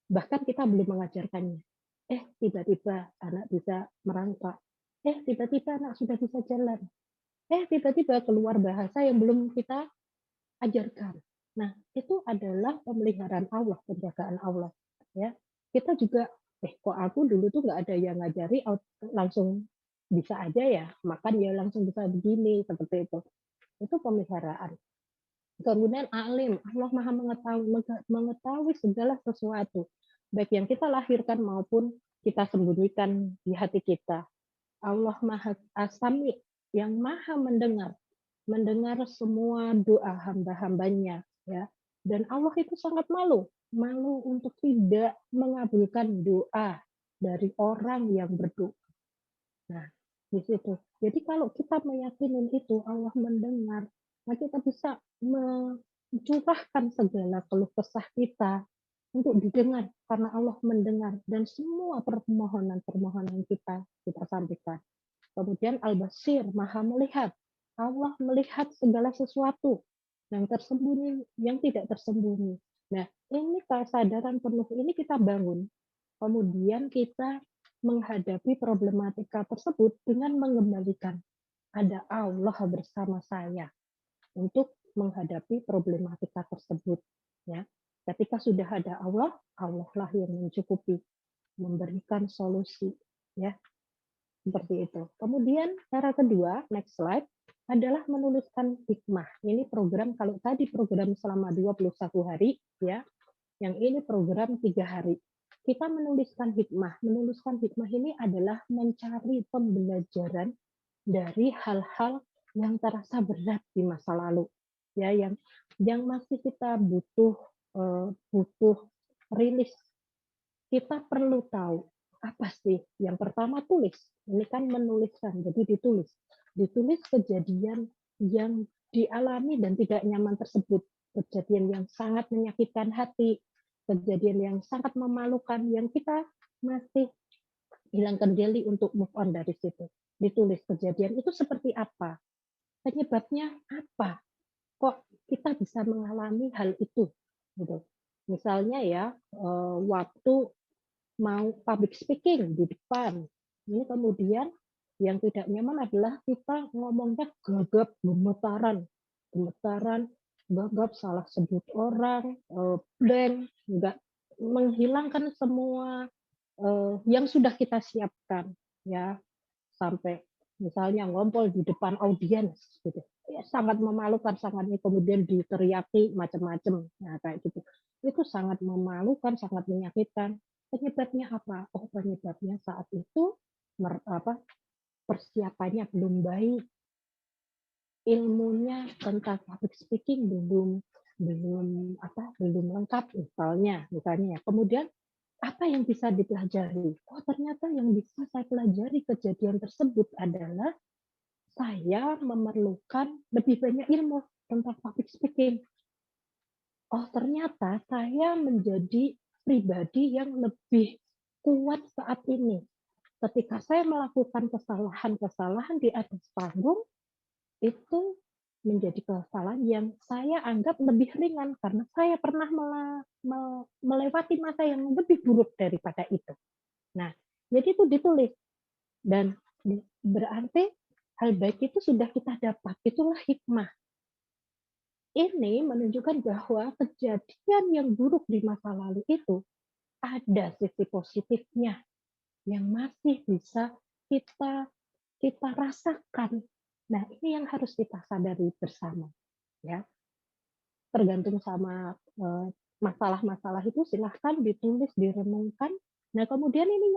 bahkan kita belum mengajarkannya. Tiba-tiba anak bisa merangkak. Tiba-tiba anak sudah bisa jalan. Tiba-tiba keluar bahasa yang belum kita ajarkan. Nah, itu adalah pemeliharaan Allah, penjagaan Allah. Ya, kita juga, kok aku dulu tuh nggak ada yang ngajari, langsung bisa aja ya, makan ya langsung bisa begini, seperti itu. Itu pemeliharaan. Kemudian alim, Allah Maha mengetahui segala sesuatu, baik yang kita lahirkan maupun kita sembunyikan di hati kita. Allah Maha Asami, yang Maha mendengar mendengar semua doa hamba-hambanya, ya. Dan Allah itu sangat malu, malu untuk tidak mengabulkan doa dari orang yang berdoa. Nah, di situ. Jadi kalau kita meyakini itu Allah mendengar, maka kita bisa mencurahkan segala keluh kesah kita untuk didengar karena Allah mendengar dan semua permohonan-permohonan kita sampaikan. Kemudian Al-Basir, Maha melihat. Allah melihat segala sesuatu yang tersembunyi, yang tidak tersembunyi. Nah, ini kesadaran penuh ini kita bangun. Kemudian kita menghadapi problematika tersebut dengan mengembalikan ada Allah bersama saya untuk menghadapi problematika tersebut, ya. Ketika sudah ada Allah, Allah lah yang mencukupi, memberikan solusi, ya. Seperti itu. Kemudian cara kedua, next slide, adalah menuliskan hikmah. Ini program, kalau tadi program selama 21 hari, ya, yang ini program 3 hari. Kita menuliskan hikmah. Menuliskan hikmah ini adalah mencari pembelajaran dari hal-hal yang terasa berat di masa lalu. Ya, yang masih kita butuh rilis. Kita perlu tahu apa sih? Yang pertama tulis. Ini kan menuliskan, jadi ditulis. Ditulis kejadian yang dialami dan tidak nyaman tersebut. Kejadian yang sangat menyakitkan hati, kejadian yang sangat memalukan, yang kita masih hilang kendali untuk move on dari situ. Ditulis kejadian itu seperti apa? Penyebabnya apa? Kok kita bisa mengalami hal itu? Gitu. Misalnya ya, waktu mau public speaking di depan. Ini kemudian yang tidak nyaman adalah kita ngomongnya gagap, gemetaran, gagap, salah sebut orang, blank, enggak menghilangkan semua yang sudah kita siapkan, ya, sampai misalnya ngompol di depan audiens gitu. Ya, sangat memalukan, sangat kemudian diteriaki macam-macam. Nah, kayak gitu. Itu sangat memalukan, sangat menyakitkan. Penyebabnya apa? Oh, penyebabnya saat itu persiapannya belum baik, ilmunya tentang public speaking belum lengkap misalnya. Kemudian apa yang bisa dipelajari? Oh, ternyata yang bisa saya pelajari kejadian tersebut adalah saya memerlukan lebih banyak ilmu tentang public speaking. Oh, ternyata saya menjadi pribadi yang lebih kuat saat ini. Ketika saya melakukan kesalahan-kesalahan di atas panggung, itu menjadi kesalahan yang saya anggap lebih ringan karena saya pernah melewati masa yang lebih buruk daripada itu. Nah, jadi itu ditulis dan berarti hal baik itu sudah kita dapat. Itulah hikmah. Ini menunjukkan bahwa kejadian yang buruk di masa lalu itu ada sisi positifnya yang masih bisa kita kita rasakan. Nah, ini yang harus kita sadari bersama, ya. Tergantung sama masalah-masalah itu silahkan ditulis, direnungkan. Nah, kemudian ini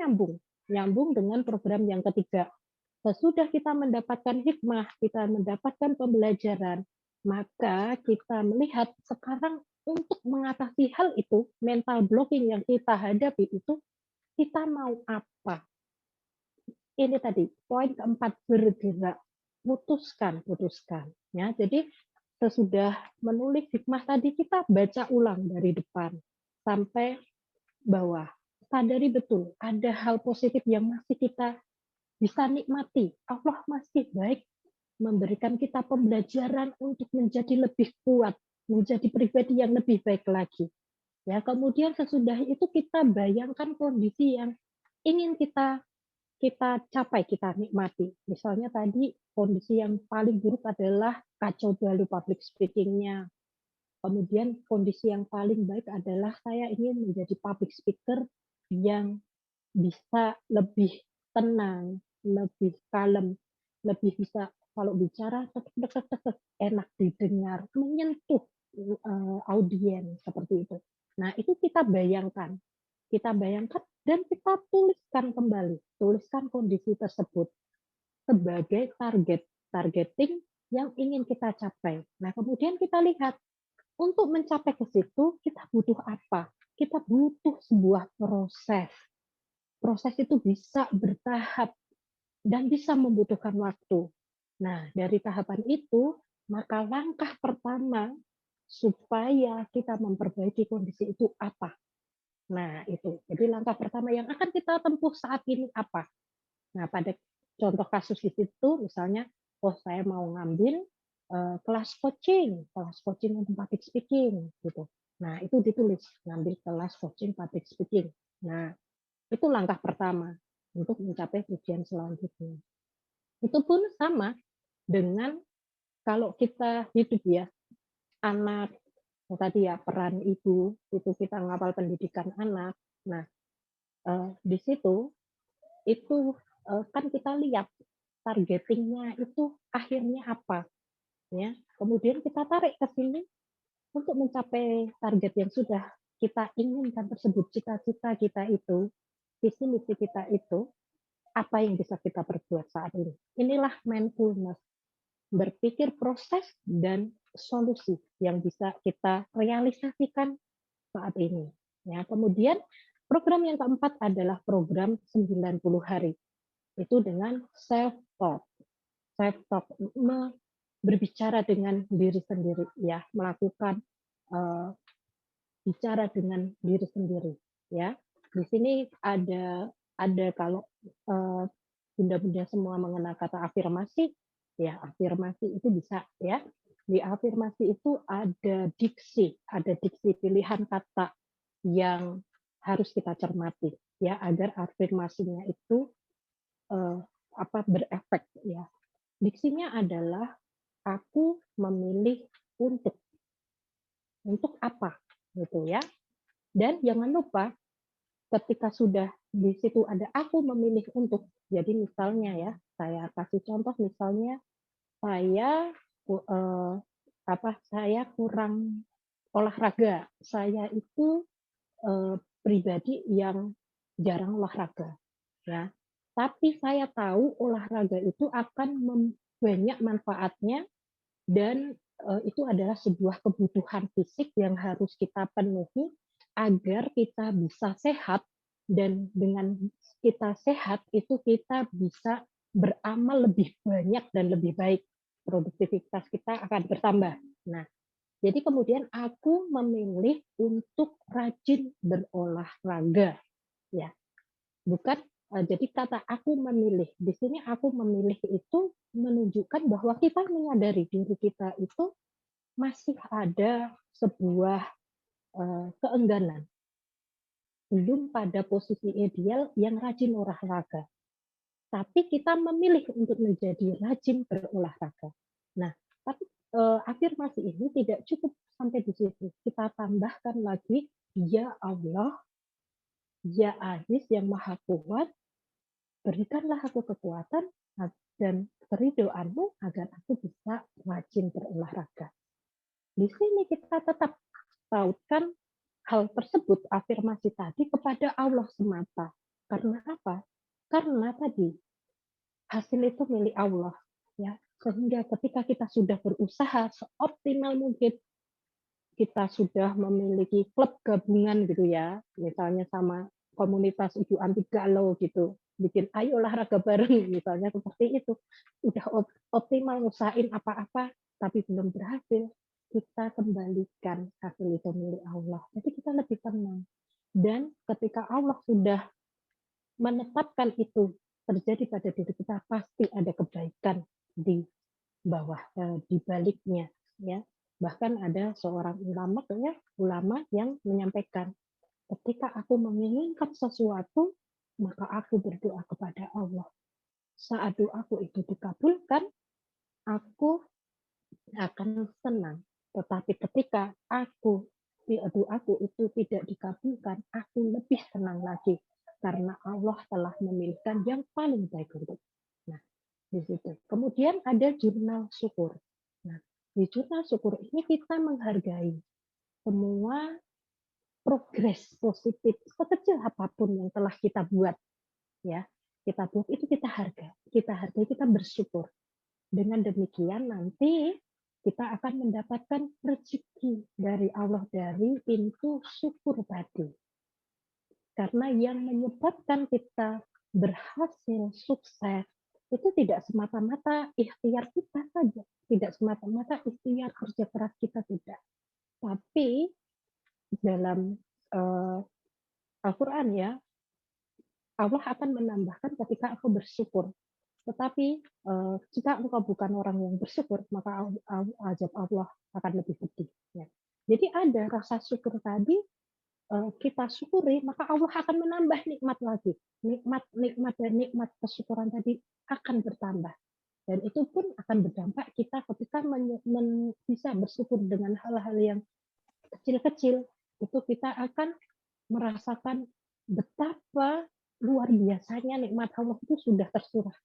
nyambung dengan program yang ketiga. Sesudah kita mendapatkan hikmah, kita mendapatkan pembelajaran, maka kita melihat sekarang untuk mengatasi hal itu, mental blocking yang kita hadapi itu, kita mau apa? Ini tadi, poin keempat, bergerak. Putuskan. Ya, jadi sesudah menulis hikmah tadi, kita baca ulang dari depan sampai bawah. Sadari betul, ada hal positif yang masih kita bisa nikmati. Allah masih baik memberikan kita pembelajaran untuk menjadi lebih kuat, menjadi pribadi yang lebih baik lagi. Ya, kemudian sesudah itu kita bayangkan kondisi yang ingin kita kita capai, kita nikmati. Misalnya tadi kondisi yang paling buruk adalah kacau balau public speaking-nya. Kemudian kondisi yang paling baik adalah saya ingin menjadi public speaker yang bisa lebih tenang, lebih kalem, lebih bisa kalau bicara enak didengar, menyentuh audiens seperti itu. Nah, itu kita bayangkan dan kita tuliskan kembali, tuliskan kondisi tersebut sebagai targeting yang ingin kita capai. Nah, kemudian kita lihat untuk mencapai ke situ kita butuh apa? Kita butuh sebuah proses. Proses itu bisa bertahap dan bisa membutuhkan waktu. Nah, dari tahapan itu, maka langkah pertama supaya kita memperbaiki kondisi itu apa? Nah, itu. Jadi langkah pertama yang akan kita tempuh saat ini apa? Nah, pada contoh kasus di situ misalnya, oh saya mau ngambil kelas coaching untuk public speaking gitu. Nah, itu ditulis ngambil kelas coaching public speaking. Nah, itu langkah pertama untuk mencapai tujuan selanjutnya. Itu pun sama dengan kalau kita hidup ya, anak tadi ya peran ibu itu kita ngapal pendidikan anak. Nah, di situ itu kan kita lihat targetingnya itu akhirnya apa ya. Kemudian kita tarik ke sini untuk mencapai target yang sudah kita inginkan tersebut, cita-cita kita itu, visi misi kita itu, apa yang bisa kita perbuat saat ini. Inilah mindfulness, berpikir proses dan solusi yang bisa kita realisasikan saat ini. Ya, kemudian program yang keempat adalah program 90 hari. Itu dengan self talk. Self talk berbicara dengan diri sendiri ya, melakukan uh, bicara dengan diri sendiri ya. Di sini ada kalau uh, bunda-bunda semua mengenal kata afirmasi, ya afirmasi itu bisa ya. Di afirmasi itu ada diksi pilihan kata yang harus kita cermati ya agar afirmasinya itu berefek ya. Diksinya adalah aku memilih untuk apa gitu ya. Dan jangan lupa ketika sudah di situ ada aku memilih untuk. Jadi misalnya ya, saya kasih contoh misalnya saya eh, saya kurang olahraga. Saya itu pribadi yang jarang olahraga ya. Tapi saya tahu olahraga itu akan banyak manfaatnya dan itu adalah sebuah kebutuhan fisik yang harus kita penuhi agar kita bisa sehat dan dengan kita sehat itu kita bisa beramal lebih banyak dan lebih baik. Produktivitas kita akan bertambah. Nah, jadi kemudian aku memilih untuk rajin berolahraga ya. Bukan jadi kata aku memilih. Di sini aku memilih itu menunjukkan bahwa kita menyadari diri kita itu masih ada sebuah keengganan. Belum pada posisi ideal yang rajin olahraga. Tapi kita memilih untuk menjadi rajin berolahraga. Nah, tapi afirmasi ini tidak cukup sampai di situ. Kita tambahkan lagi, ya Allah, ya Aziz yang Maha Kuat, berikanlah aku kekuatan dan keridoanmu agar aku bisa rajin berolahraga. Di sini kita tetap tautkan hal tersebut, afirmasi tadi kepada Allah semata. Karena apa? Karena tadi hasil itu milik Allah. Ya, sehingga ketika kita sudah berusaha seoptimal mungkin, kita sudah memiliki klub gabungan gitu ya, misalnya sama komunitas ibu anti galau gitu, bikin ayo olahraga bareng misalnya seperti itu, udah optimal ngusahain apa-apa tapi belum berhasil, kita kembalikan hasil itu milik Allah. Jadi kita lebih tenang. Dan ketika Allah sudah menetapkan itu terjadi pada diri kita, pasti ada kebaikan di bawah, di baliknya ya. Bahkan ada seorang ulama yang menyampaikan, ketika aku menginginkan sesuatu, maka aku berdoa kepada Allah. Saat doaku itu dikabulkan, aku akan senang. Tetapi ketika doaku itu tidak dikabulkan, aku lebih senang lagi karena Allah telah memilihkan yang paling baik untuk. Nah, di situ. Kemudian ada jurnal syukur. Nah, di jurnal syukur ini kita menghargai semua progres positif sekecil apapun yang telah kita buat ya. Kita buat itu kita hargai, kita bersyukur. Dengan demikian nanti kita akan mendapatkan rezeki dari Allah dari pintu syukur tadi. Karena yang menyebabkan kita berhasil, sukses, itu tidak semata-mata ikhtiar kita saja, tidak semata-mata ikhtiar kerja keras kita, tidak. Tapi dalam Al-Quran ya, Allah akan menambahkan ketika aku bersyukur. Tetapi jika engkau bukan orang yang bersyukur, maka azab Allah akan lebih pedih. Ya. Jadi ada rasa syukur tadi, kita syukuri, maka Allah akan menambah nikmat lagi. Nikmat dan nikmat kesyukuran tadi akan bertambah. Dan itu pun akan berdampak kita ketika bisa bersyukur dengan hal-hal yang kecil-kecil, itu kita akan merasakan betapa luar biasanya nikmat Allah itu sudah tersurah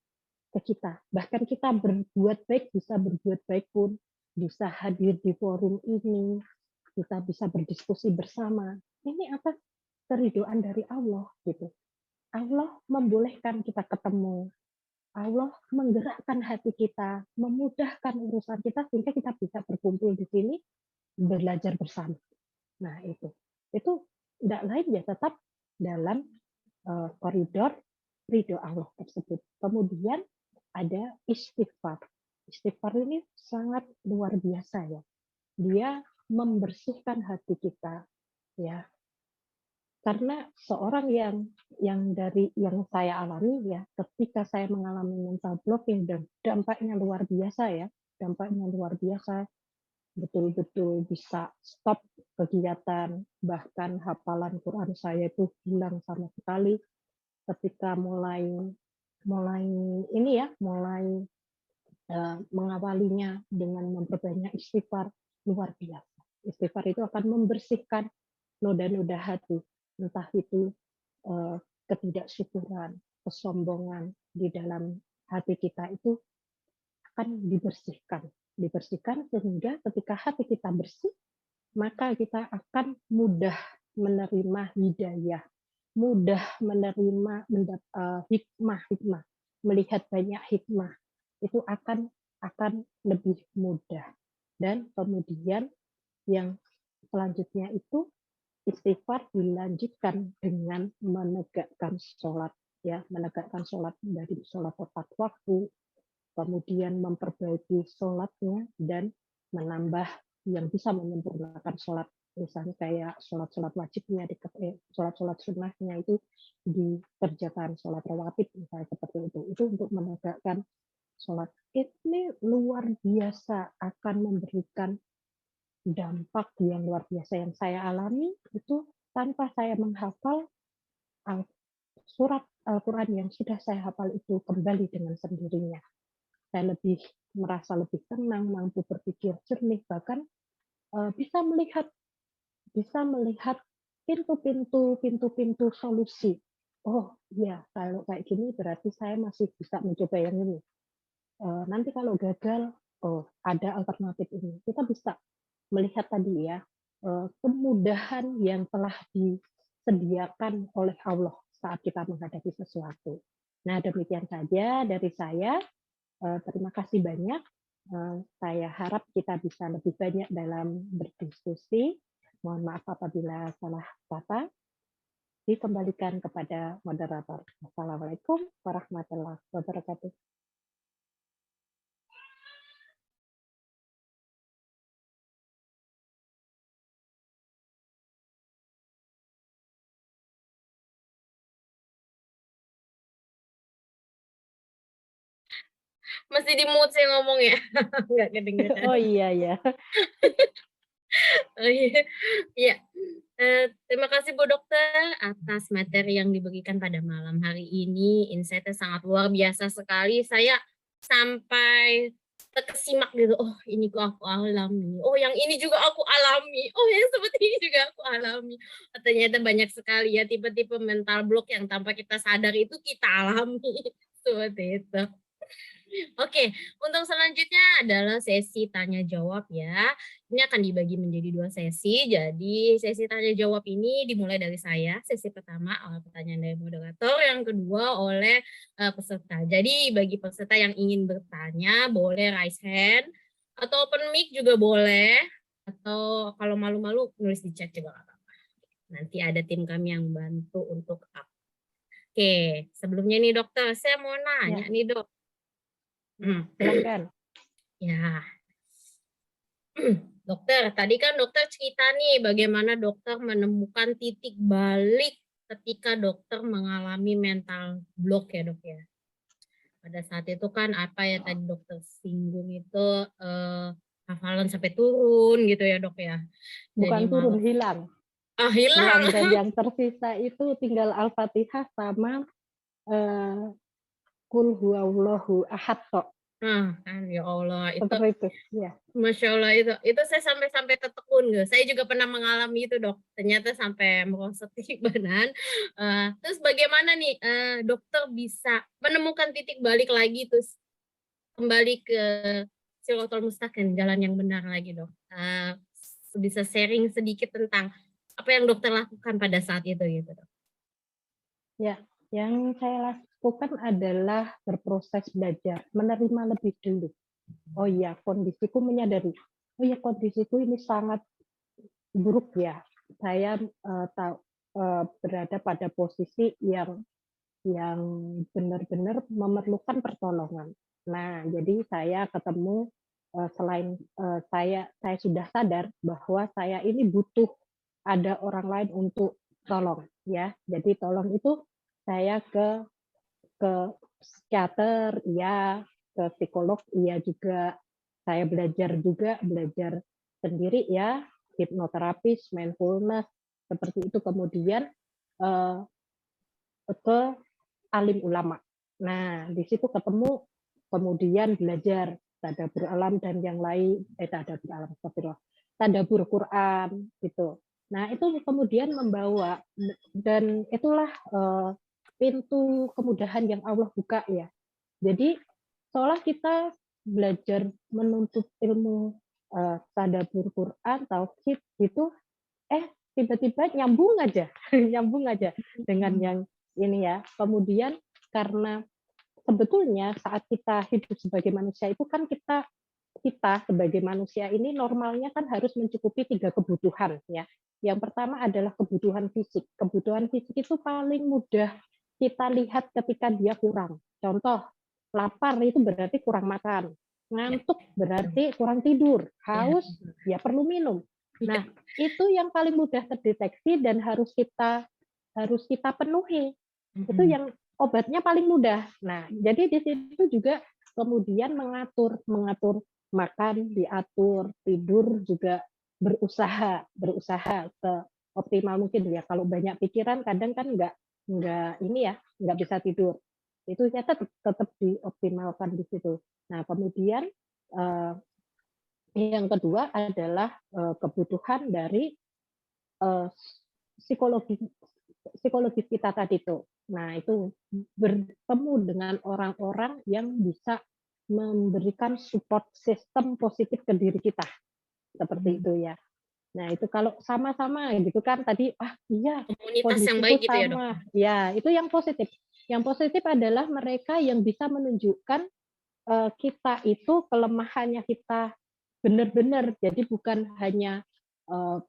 ke kita. Bahkan kita berbuat baik, bisa berbuat baik pun, bisa hadir di forum ini, kita bisa berdiskusi bersama. Ini apa? Keridhaan dari Allah gitu. Allah membolehkan kita ketemu. Allah menggerakkan hati kita, memudahkan urusan kita sehingga kita bisa berkumpul di sini belajar bersama. Nah, itu tidak lain ya tetap dalam koridor ridho Allah tersebut. Kemudian ada istighfar. Istighfar ini sangat luar biasa ya. Dia membersihkan hati kita ya. Karena seorang yang dari yang saya alami ya, ketika saya mengalami mental blocking dan dampaknya luar biasa ya, dampaknya luar biasa, betul-betul bisa stop kegiatan, bahkan hafalan Quran saya itu hilang sama sekali ketika mulai mulai ini ya, mulai mengawalinya dengan memperbanyak istighfar, luar biasa. Istighfar itu akan membersihkan noda-noda hati, entah itu ketidaksyukuran, kesombongan di dalam hati kita itu akan dibersihkan sehingga ketika hati kita bersih, maka kita akan mudah menerima hidayah, mudah menerima hikmah, melihat banyak hikmah, itu akan lebih mudah. Dan kemudian yang selanjutnya itu istighfar dilanjutkan dengan menegakkan sholat, ya, menegakkan sholat dari sholat tepat waktu, kemudian memperbaiki sholatnya dan menambah yang bisa menyempurnakan sholat, misalnya kayak sholat wajibnya, sholat sunnahnya itu dikerjakan, sholat rawatib misalnya seperti itu untuk menegakkan sholat. Ini luar biasa akan memberikan dampak yang luar biasa yang saya alami itu tanpa saya menghafal surat Al-Quran yang sudah saya hafal itu kembali dengan sendirinya. Saya merasa lebih tenang, mampu berpikir jernih, bahkan bisa melihat pintu-pintu solusi. Oh ya, kalau kayak gini berarti saya masih bisa mencoba yang ini. Nanti kalau gagal, oh ada alternatif ini. Kita bisa melihat tadi ya, kemudahan yang telah disediakan oleh Allah saat kita menghadapi sesuatu. Nah, demikian saja dari saya. Terima kasih banyak. Saya harap kita bisa lebih banyak dalam berdiskusi. Mohon maaf apabila salah kata. Dikembalikan kepada moderator. Assalamualaikum warahmatullahi wabarakatuh. Masih di mood saya ngomong ya? Nggak kedengeran. Oh iya ya. Oh iya. Iya. Terima kasih Bu Dokter atas materi yang diberikan pada malam hari ini. Insight-nya sangat luar biasa sekali. Saya sampai terkesimak gitu. Oh, ini kok aku alami. Oh, yang ini juga aku alami. Oh, yang seperti ini juga aku alami. Ternyata banyak sekali ya tipe-tipe mental block yang tanpa kita sadar itu kita alami. Seperti itu. Oke, untuk selanjutnya adalah sesi tanya jawab ya. Ini akan dibagi menjadi 2 sesi. Jadi sesi tanya jawab ini dimulai dari saya, sesi pertama oleh pertanyaan dari moderator, yang kedua oleh peserta. Jadi bagi peserta yang ingin bertanya boleh raise hand atau open mic juga boleh, atau kalau malu-malu nulis di chat juga nggak apa-apa. Nanti ada tim kami yang bantu untuk up. Oke, sebelumnya nih dokter, saya mau nanya Ya, nih dok. silakan. Ya, dokter, tadi kan dokter cerita nih bagaimana dokter menemukan titik balik ketika dokter mengalami mental block ya dok ya. Pada saat itu kan apa ya tadi dokter singgung itu hafalan sampai turun gitu ya dok ya. Jadi Bukan turun, malah hilang. hilang. Hilang dan yang tersisa itu tinggal Al-Fatihah sama Qul huwallahu ahad tok. Nah, kan ya Allah itu Seperti itu, ya. Masya Allah itu saya sampai tertekun gitu. Saya juga pernah mengalami itu dok. Ternyata sampai merosot di badan. Terus bagaimana nih dokter bisa menemukan titik balik lagi terus kembali ke Shirathul Mustaqim, jalan yang benar lagi dok. Bisa sharing sedikit tentang apa yang dokter lakukan pada saat itu gitu dok. Ya, yang saya lakukan adalah berproses belajar, menerima lebih dulu. Oh iya, kondisiku menyadari. Oh iya, kondisiku ini sangat buruk ya. Saya berada pada posisi yang benar-benar memerlukan pertolongan. Nah, jadi saya ketemu selain saya sudah sadar bahwa saya ini butuh ada orang lain untuk tolong ya. Jadi tolong itu saya ke psikiater, iya, ke psikolog, iya juga. Saya belajar sendiri ya, hipnoterapis, mindfulness, seperti itu. Kemudian eh, ke alim ulama. Nah, di situ ketemu, kemudian belajar tadabbur alam dan yang lain, tadabbur alam, astagfirullah, tadabbur Quran gitu. Nah, itu kemudian membawa dan itulah pintu kemudahan yang Allah buka ya. Jadi seolah kita belajar menuntut ilmu tadabbur Quran, tauhid gitu, tiba-tiba nyambung aja, nyambung aja dengan yang ini ya. Kemudian karena sebetulnya saat kita hidup sebagai manusia itu kan kita kita sebagai manusia ini normalnya kan harus mencukupi 3 kebutuhan ya. Yang pertama adalah kebutuhan fisik. Kebutuhan fisik itu paling mudah kita lihat ketika dia kurang. Contoh, lapar itu berarti kurang makan. Ya, Ngantuk berarti kurang tidur. ya, Haus ya perlu minum. ya. Nah, itu yang paling mudah terdeteksi dan harus kita penuhi. Itu yang obatnya paling mudah. Nah, jadi di situ juga kemudian mengatur mengatur makan diatur, tidur juga berusaha seoptimal mungkin ya. Kalau banyak pikiran kadang kan nggak ini ya, nggak bisa tidur. Itu ya tetap dioptimalkan di situ. Nah, kemudian yang kedua adalah kebutuhan dari eh, psikologi psikologis kita tadi tuh. Nah, itu bertemu dengan orang-orang yang bisa memberikan support sistem positif ke diri kita. Seperti itu ya. Nah, itu kalau sama-sama gitu kan tadi, iya Komunitas yang kondisiku baik gitu ya dok. sama. Ya, itu yang positif. Yang positif adalah mereka yang bisa menunjukkan kita itu kelemahannya kita benar-benar. Jadi bukan hanya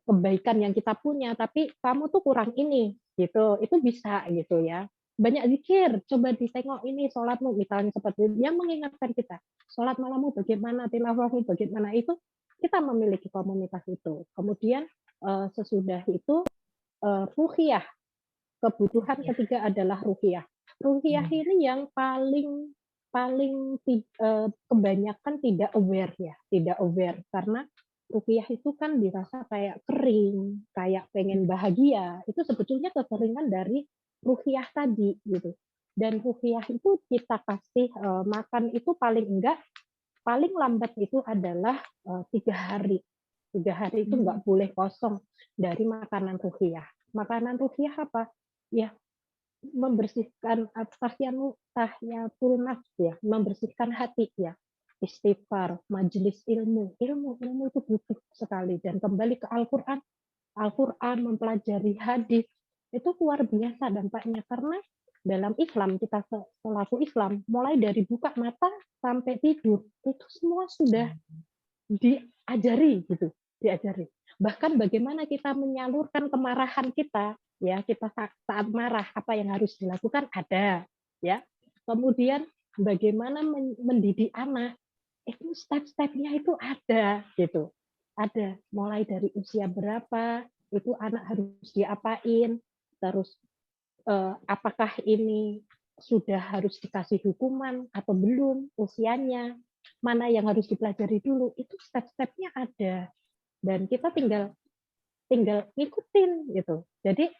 kebaikan yang kita punya, tapi kamu tuh kurang ini, gitu. Itu bisa gitu ya. Banyak zikir, coba ditengok ini sholatmu, misalnya seperti itu, yang mengingatkan kita. Sholat malammu bagaimana, tilawahmu bagaimana, itu kita memiliki komunitas itu. Kemudian sesudah itu ruhiyah. Kebutuhan Ya. ketiga adalah ruhiyah. Ruhiyah ini yang paling paling kebanyakan tidak aware ya, tidak aware karena rupiah itu kan dirasa kayak kering, kayak pengen bahagia. Itu sebetulnya kekeringan dari rupiah tadi gitu. Dan rupiah itu kita kasih makan itu paling lambat itu adalah 3 hari. 3 hari itu nggak boleh kosong dari makanan rupiah. Makanan rupiah apa? Ya membersihkan tahiyatul nafs ya, membersihkan hati ya. Istighfar, majelis ilmu. Ilmu itu butuh sekali dan kembali ke Al-Qur'an. Al-Qur'an, mempelajari hadis, itu luar biasa dampaknya karena dalam Islam kita selaku Islam mulai dari buka mata sampai tidur itu semua sudah diajari gitu, diajari. Bahkan bagaimana kita menyalurkan kemarahan kita, ya kita saat marah apa yang harus dilakukan ada, ya. Kemudian bagaimana mendidik anak itu step-stepnya itu ada gitu, ada mulai dari usia berapa itu anak harus diapain, terus apakah ini sudah harus dikasih hukuman atau belum usianya, mana yang harus dipelajari dulu, itu step-stepnya ada. Dan kita tinggal tinggal ngikutin gitu. Jadi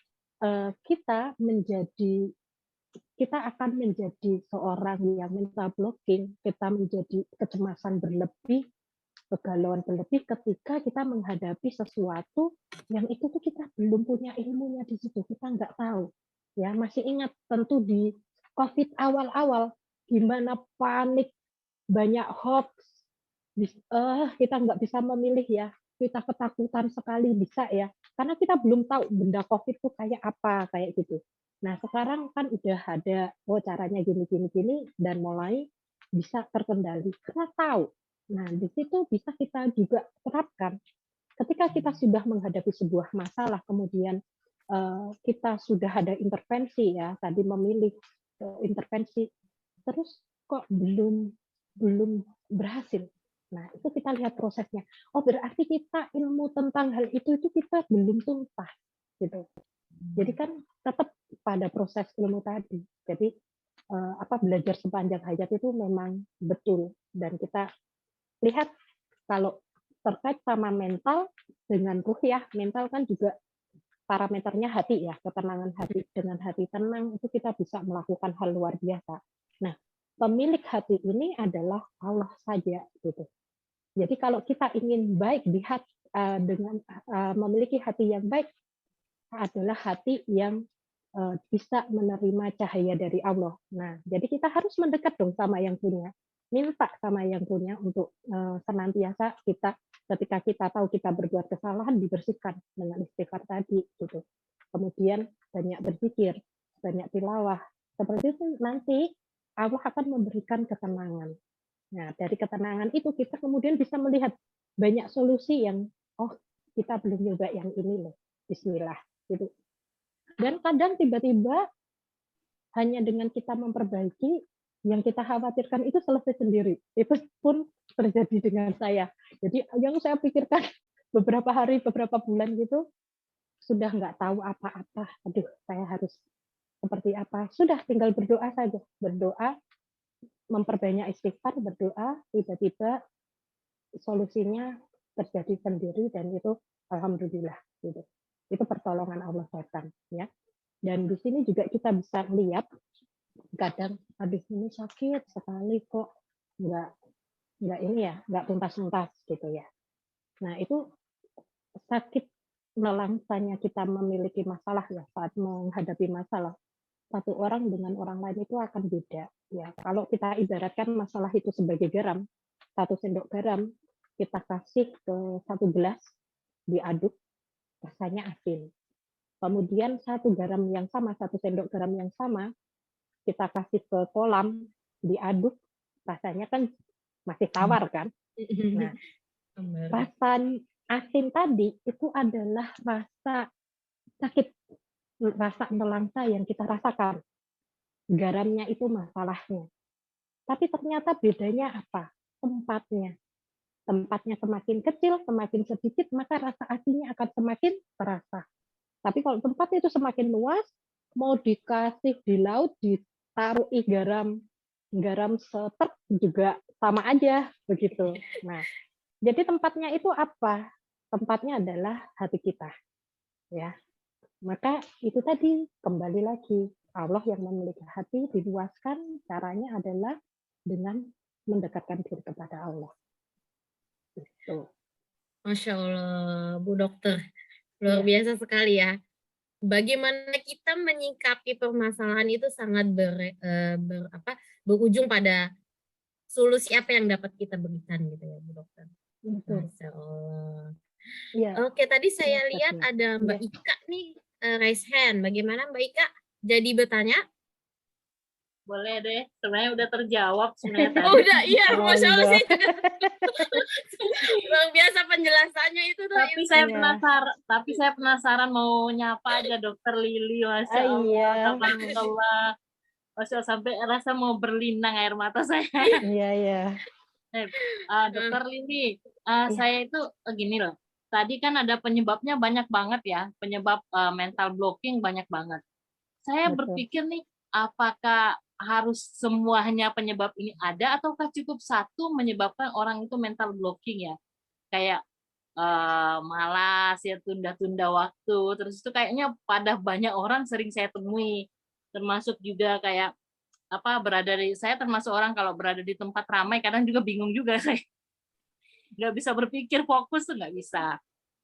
kita akan menjadi seorang yang mental blocking, kita menjadi kecemasan berlebih, kegalauan berlebih ketika kita menghadapi sesuatu yang itu tuh kita belum punya ilmunya di situ, kita nggak tahu. Ya, masih ingat tentu di COVID awal-awal gimana panik, banyak hoax, kita nggak bisa memilih ya, kita ketakutan sekali bisa ya, karena kita belum tahu benda COVID itu kayak apa, kayak gitu. Nah, sekarang kan udah ada, oh caranya gini gini gini dan mulai bisa terkendali karena tahu. Nah, di situ bisa kita juga terapkan. Ketika kita sudah menghadapi sebuah masalah, kemudian kita sudah ada intervensi ya, tadi memilih intervensi, terus kok belum belum berhasil. Nah, itu kita lihat prosesnya. Oh, berarti kita ilmu tentang hal itu kita belum tuntas gitu. Jadi kan tetap pada proses ilmu tadi. Jadi belajar sepanjang hayat itu memang betul dan kita lihat kalau terkait sama mental dengan ruh ya, mental kan juga parameternya hati ya, ketenangan hati. Dengan hati tenang itu kita bisa melakukan hal luar biasa. Nah, pemilik hati ini adalah Allah saja gitu. Jadi kalau kita ingin baik di hati, dengan memiliki hati yang baik adalah hati yang bisa menerima cahaya dari Allah. Nah, jadi kita harus mendekat dong sama yang punya, minta sama yang punya untuk senantiasa kita ketika kita tahu kita berbuat kesalahan dibersihkan dengan istighfar tadi gitu. Kemudian banyak berzikir, banyak tilawah. Seperti itu nanti Allah akan memberikan ketenangan. Nah, dari ketenangan itu kita kemudian bisa melihat banyak solusi yang kita belum nyoba yang ini loh. Bismillah gitu. Dan kadang tiba-tiba hanya dengan kita memperbaiki yang kita khawatirkan itu selesai sendiri. Itu pun terjadi dengan saya. Jadi yang saya pikirkan beberapa hari, beberapa bulan gitu, sudah nggak tahu apa-apa. Aduh, saya harus seperti apa. Sudah tinggal berdoa saja. Berdoa, memperbanyak istighfar, berdoa, tiba-tiba solusinya terjadi sendiri dan itu alhamdulillah gitu. Itu pertolongan Allah datang ya. Dan di sini juga kita bisa lihat kadang habis ini sakit sekali kok nggak nggak tuntas-tuntas gitu ya. Nah itu sakit melangsanya kita memiliki masalah ya saat menghadapi masalah satu orang dengan orang lain itu akan beda ya. Kalau kita ibaratkan masalah itu sebagai garam, 1 sendok garam kita kasih ke 1 gelas diaduk rasanya asin. Kemudian 1 sendok garam yang sama kita kasih ke kolam diaduk rasanya kan masih tawar kan. Nah, rasa asin tadi itu adalah rasa sakit, rasa nelangsa yang kita rasakan. Garamnya itu masalahnya. Tapi ternyata bedanya apa? Tempatnya. Tempatnya semakin kecil, semakin sedikit, maka rasa asinnya akan semakin terasa. Tapi kalau tempat itu semakin luas, mau dikasih di laut, ditaruh garam setek juga sama aja begitu. Nah, jadi tempatnya itu apa? Tempatnya adalah hati kita, ya. Maka itu tadi kembali lagi Allah yang memiliki hati diluaskan caranya adalah dengan mendekatkan diri kepada Allah. Itu. Masya Allah, Bu Dokter. Luar biasa sekali ya. bagaimana kita menyikapi permasalahan itu sangat berujung pada solusi apa yang dapat kita berikan gitu ya, Bu Dokter. Betul. Masya Allah. Iya, Oke, tadi saya lihat Mbaknya. ada Mbak Iya. Ika nih, raise hand. Bagaimana Mbak Ika? Jadi bertanya? Boleh deh, sebenarnya udah terjawab sebenarnya Oh, tadi. udah, iya, Masya Allah Monggo. sih. Luar biasa penjelasannya itu tuh. Tapi saya penasaran mau nyapa aja Dokter Lili, Masya Ah, Allah, iya. tabarakallah. Masya Allah, sampai rasa mau berlinang air mata saya. Iya, iya. Dokter Lili, Iya. saya itu gini loh. Tadi kan ada penyebabnya banyak banget ya, penyebab mental blocking banyak banget. Saya Betul. berpikir nih, apakah harus semuanya penyebab ini ada, ataukah cukup satu menyebabkan orang itu mental blocking ya? Kayak malas ya, tunda-tunda waktu, terus itu kayaknya pada banyak orang sering saya temui, termasuk juga kayak saya termasuk orang kalau berada di tempat ramai kadang juga bingung juga saya, nggak bisa berpikir fokus tuh nggak bisa.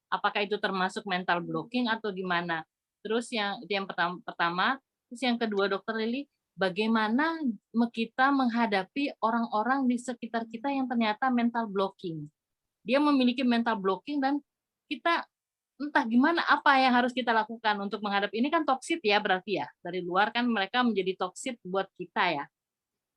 Apakah itu termasuk mental blocking atau gimana? Terus itu yang pertama, terus yang kedua Dokter Lili, bagaimana kita menghadapi orang-orang di sekitar kita yang ternyata mental blocking? Dia memiliki mental blocking dan kita entah gimana apa yang harus kita lakukan untuk menghadapi ini kan toksit ya berarti ya. Dari luar kan mereka menjadi toksit buat kita ya.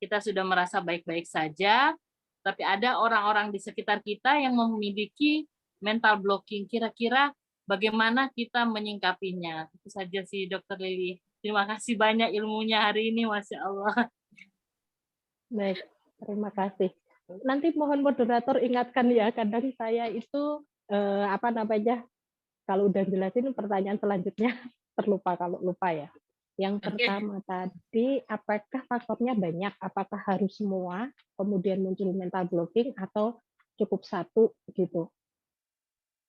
Kita sudah merasa baik-baik saja, tapi ada orang-orang di sekitar kita yang memiliki mental blocking. Kira-kira bagaimana kita menyingkapinya? Itu saja sih Dokter Lili. Terima kasih banyak ilmunya hari ini, Masya Allah. Baik, terima kasih. Nanti mohon moderator ingatkan ya, kadang saya itu kalau udah jelasin pertanyaan selanjutnya terlupa kalau lupa ya. Yang pertama tadi, apakah faktornya banyak? Apakah harus semua kemudian muncul mental blocking atau cukup satu gitu?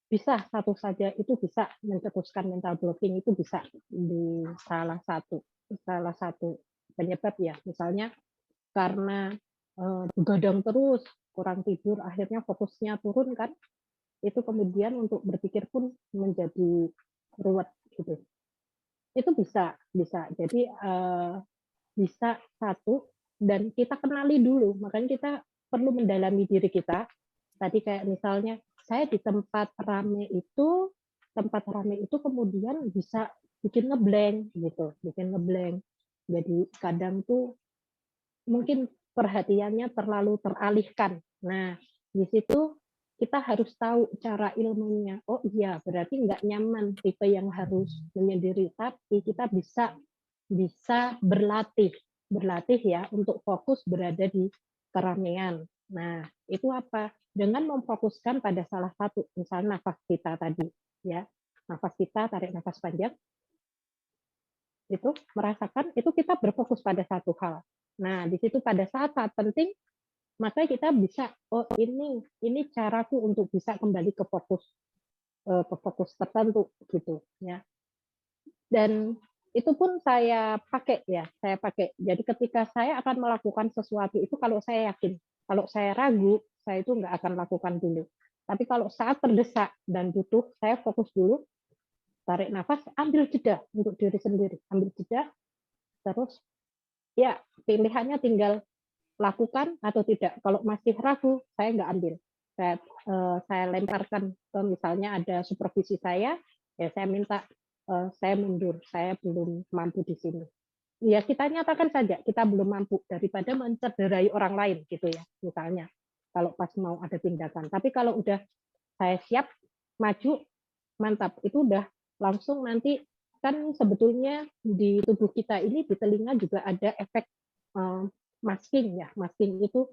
Bisa satu saja itu bisa mencetuskan mental blocking, itu bisa di salah satu penyebab ya. Misalnya karena begadang terus, kurang tidur, akhirnya fokusnya turun kan, itu kemudian untuk berpikir pun menjadi ruwet gitu. Itu bisa. Jadi bisa satu dan kita kenali dulu, makanya kita perlu mendalami diri kita. Tadi kayak misalnya saya di tempat rame itu kemudian bisa bikin ngeblank gitu, Jadi kadang tuh mungkin perhatiannya terlalu teralihkan. Nah, di situ kita harus tahu cara ilmunya. Oh iya, berarti nggak nyaman tipe yang harus menyendiri, tapi kita bisa berlatih ya untuk fokus berada di keramaian. Nah, itu apa? Dengan memfokuskan pada salah satu, misalnya nafas kita tadi, ya. Nafas kita, tarik nafas panjang, itu merasakan itu kita berfokus pada satu hal. Nah, di situ pada saat penting maka kita bisa ini caraku untuk bisa kembali ke fokus tertentu gitu ya. Dan itu pun saya pakai. Jadi ketika saya akan melakukan sesuatu itu kalau saya yakin, kalau saya ragu, saya itu nggak akan lakukan dulu. Tapi kalau saat terdesak dan butuh, saya fokus dulu, tarik nafas, ambil jeda untuk diri sendiri, ambil jeda, terus ya pilihannya tinggal lakukan atau tidak. Kalau masih ragu, saya nggak ambil. Saya lemparkan ke misalnya ada supervisi saya, ya saya minta saya mundur, saya belum mampu di sini. Ya kita nyatakan saja kita belum mampu daripada mencederai orang lain gitu ya misalnya. Kalau pas mau ada tindakan. Tapi kalau udah saya siap maju, mantap. Itu udah langsung nanti kan sebetulnya di tubuh kita ini di telinga juga ada efek masking ya. Masking itu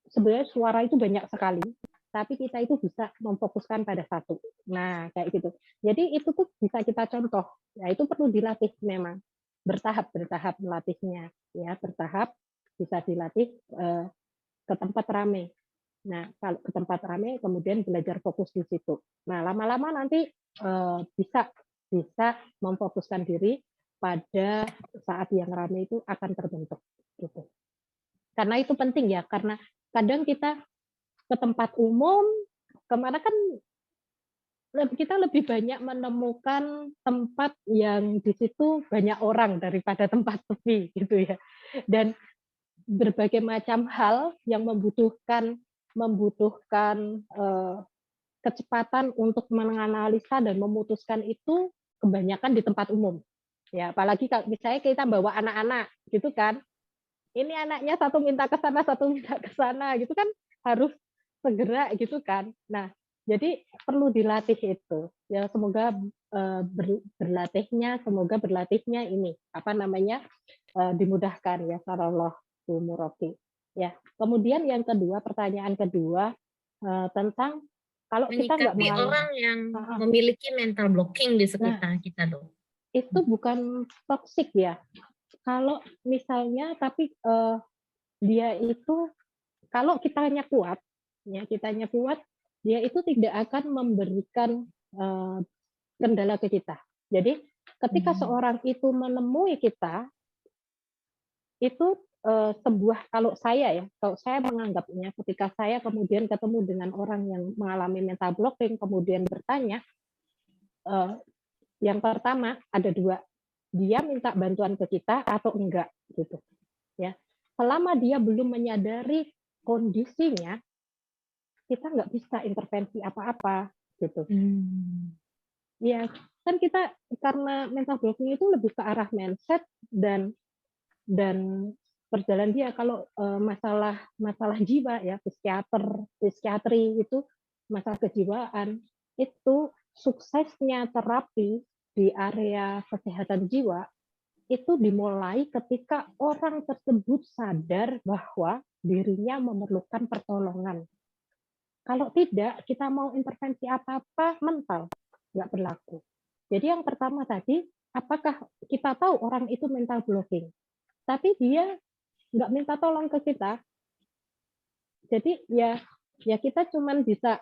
sebenarnya suara itu banyak sekali, tapi kita itu bisa memfokuskan pada satu. Nah, kayak gitu. Jadi itu tuh bisa kita contoh. Ya, itu perlu dilatih memang. Bertahap melatihnya. Ya, bertahap bisa dilatih ke tempat ramai. Nah, kalau ke tempat ramai kemudian belajar fokus di situ. Nah, lama-lama nanti bisa memfokuskan diri pada saat yang ramai itu akan terbentuk gitu. Karena itu penting ya, karena kadang kita ke tempat umum, kemana kan kita lebih banyak menemukan tempat yang di situ banyak orang daripada tempat sepi gitu ya. Dan berbagai macam hal yang membutuhkan membutuhkan, kecepatan untuk menganalisa dan memutuskan itu kebanyakan di tempat umum. Ya, apalagi kalau misalnya kita bawa anak-anak gitu kan, ini anaknya satu minta ke sana, satu minta ke sana gitu kan harus segera gitu kan. Nah, jadi perlu dilatih itu. Ya semoga berlatihnya ini apa namanya dimudahkan ya sarallah Bu Muroki. Ya. Kemudian yang kedua, pertanyaan kedua tentang kalau kita nggak Menyikapi mengalami. orang yang memiliki mental blocking di sekitar kita, Dok. Itu bukan toksik ya. Kalau misalnya tapi dia itu kalau kitanya kuat, ya kitanya kuat, dia itu tidak akan memberikan kendala ke kita. Jadi ketika seorang itu menemui kita, itu sebuah kalau saya menganggapnya ketika saya kemudian ketemu dengan orang yang mengalami mental blocking, kemudian bertanya, yang pertama ada dua, dia minta bantuan ke kita atau enggak gitu, ya. Selama dia belum menyadari kondisinya, kita nggak bisa intervensi apa-apa gitu. Ya, kan kita karena mental blocking itu lebih ke arah mindset dan perjalanan dia. Kalau masalah jiwa ya, psikiatri itu masalah kejiwaan, itu suksesnya terapi di area kesehatan jiwa itu dimulai ketika orang tersebut sadar bahwa dirinya memerlukan pertolongan. Kalau tidak, kita mau intervensi apa-apa mental, nggak berlaku. Jadi yang pertama tadi, apakah kita tahu orang itu mental blocking, tapi dia nggak minta tolong ke kita. Jadi ya kita cuman bisa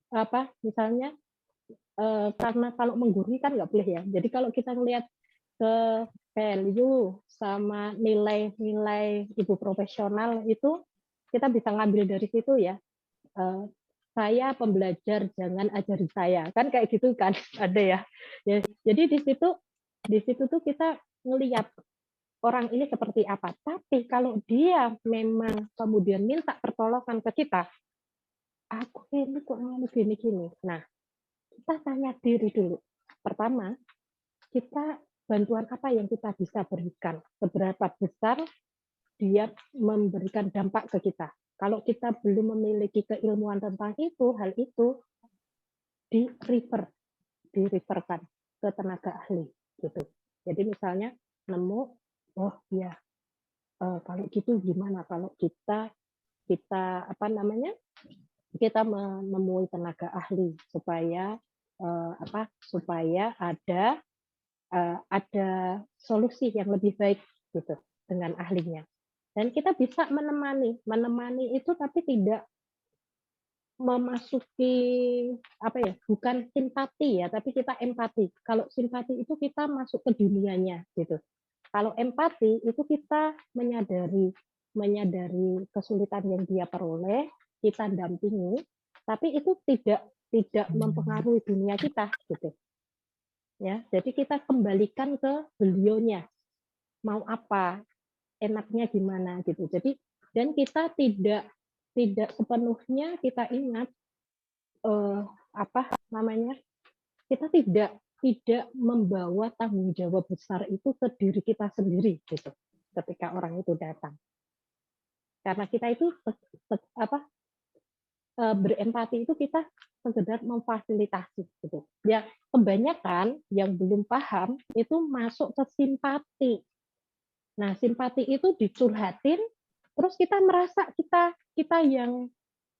apa misalnya karena kalau menggurui kan nggak boleh ya. Jadi kalau kita ngelihat ke value sama nilai-nilai ibu profesional itu kita bisa ngambil dari situ ya. Saya pembelajar, jangan ajari saya, kan kayak gitu kan ada ya. Jadi di situ tuh kita ngelihat orang ini seperti apa. Tapi kalau dia memang kemudian minta pertolongan ke kita, aku ini kok gini-gini. Nah, kita tanya diri dulu. Pertama, kita bantuan apa yang kita bisa berikan? Seberapa besar dia memberikan dampak ke kita? Kalau kita belum memiliki keilmuan tentang itu, hal itu direferkan ke tenaga ahli gitu. Jadi misalnya nemu, oh ya kalau gitu gimana kalau kita apa namanya kita menemui tenaga ahli supaya supaya ada solusi yang lebih baik gitu dengan ahlinya. Dan kita bisa menemani itu tapi tidak memasuki apa ya, bukan simpati ya, tapi kita empati. Kalau simpati itu kita masuk ke dunianya gitu. Kalau empati itu kita menyadari kesulitan yang dia peroleh, kita dampingi, tapi itu tidak mempengaruhi dunia kita gitu. Ya, jadi kita kembalikan ke beliaunya. Mau apa? Enaknya gimana gitu. Jadi dan kita tidak sepenuhnya kita ingat apa namanya? Kita tidak membawa tanggung jawab besar itu ke diri kita sendiri gitu. Ketika orang itu datang. Karena kita itu berempati itu kita sekedar memfasilitasi gitu. Ya, kebanyakan yang belum paham itu masuk ke simpati. Nah, simpati itu dicurhatin, terus kita merasa kita yang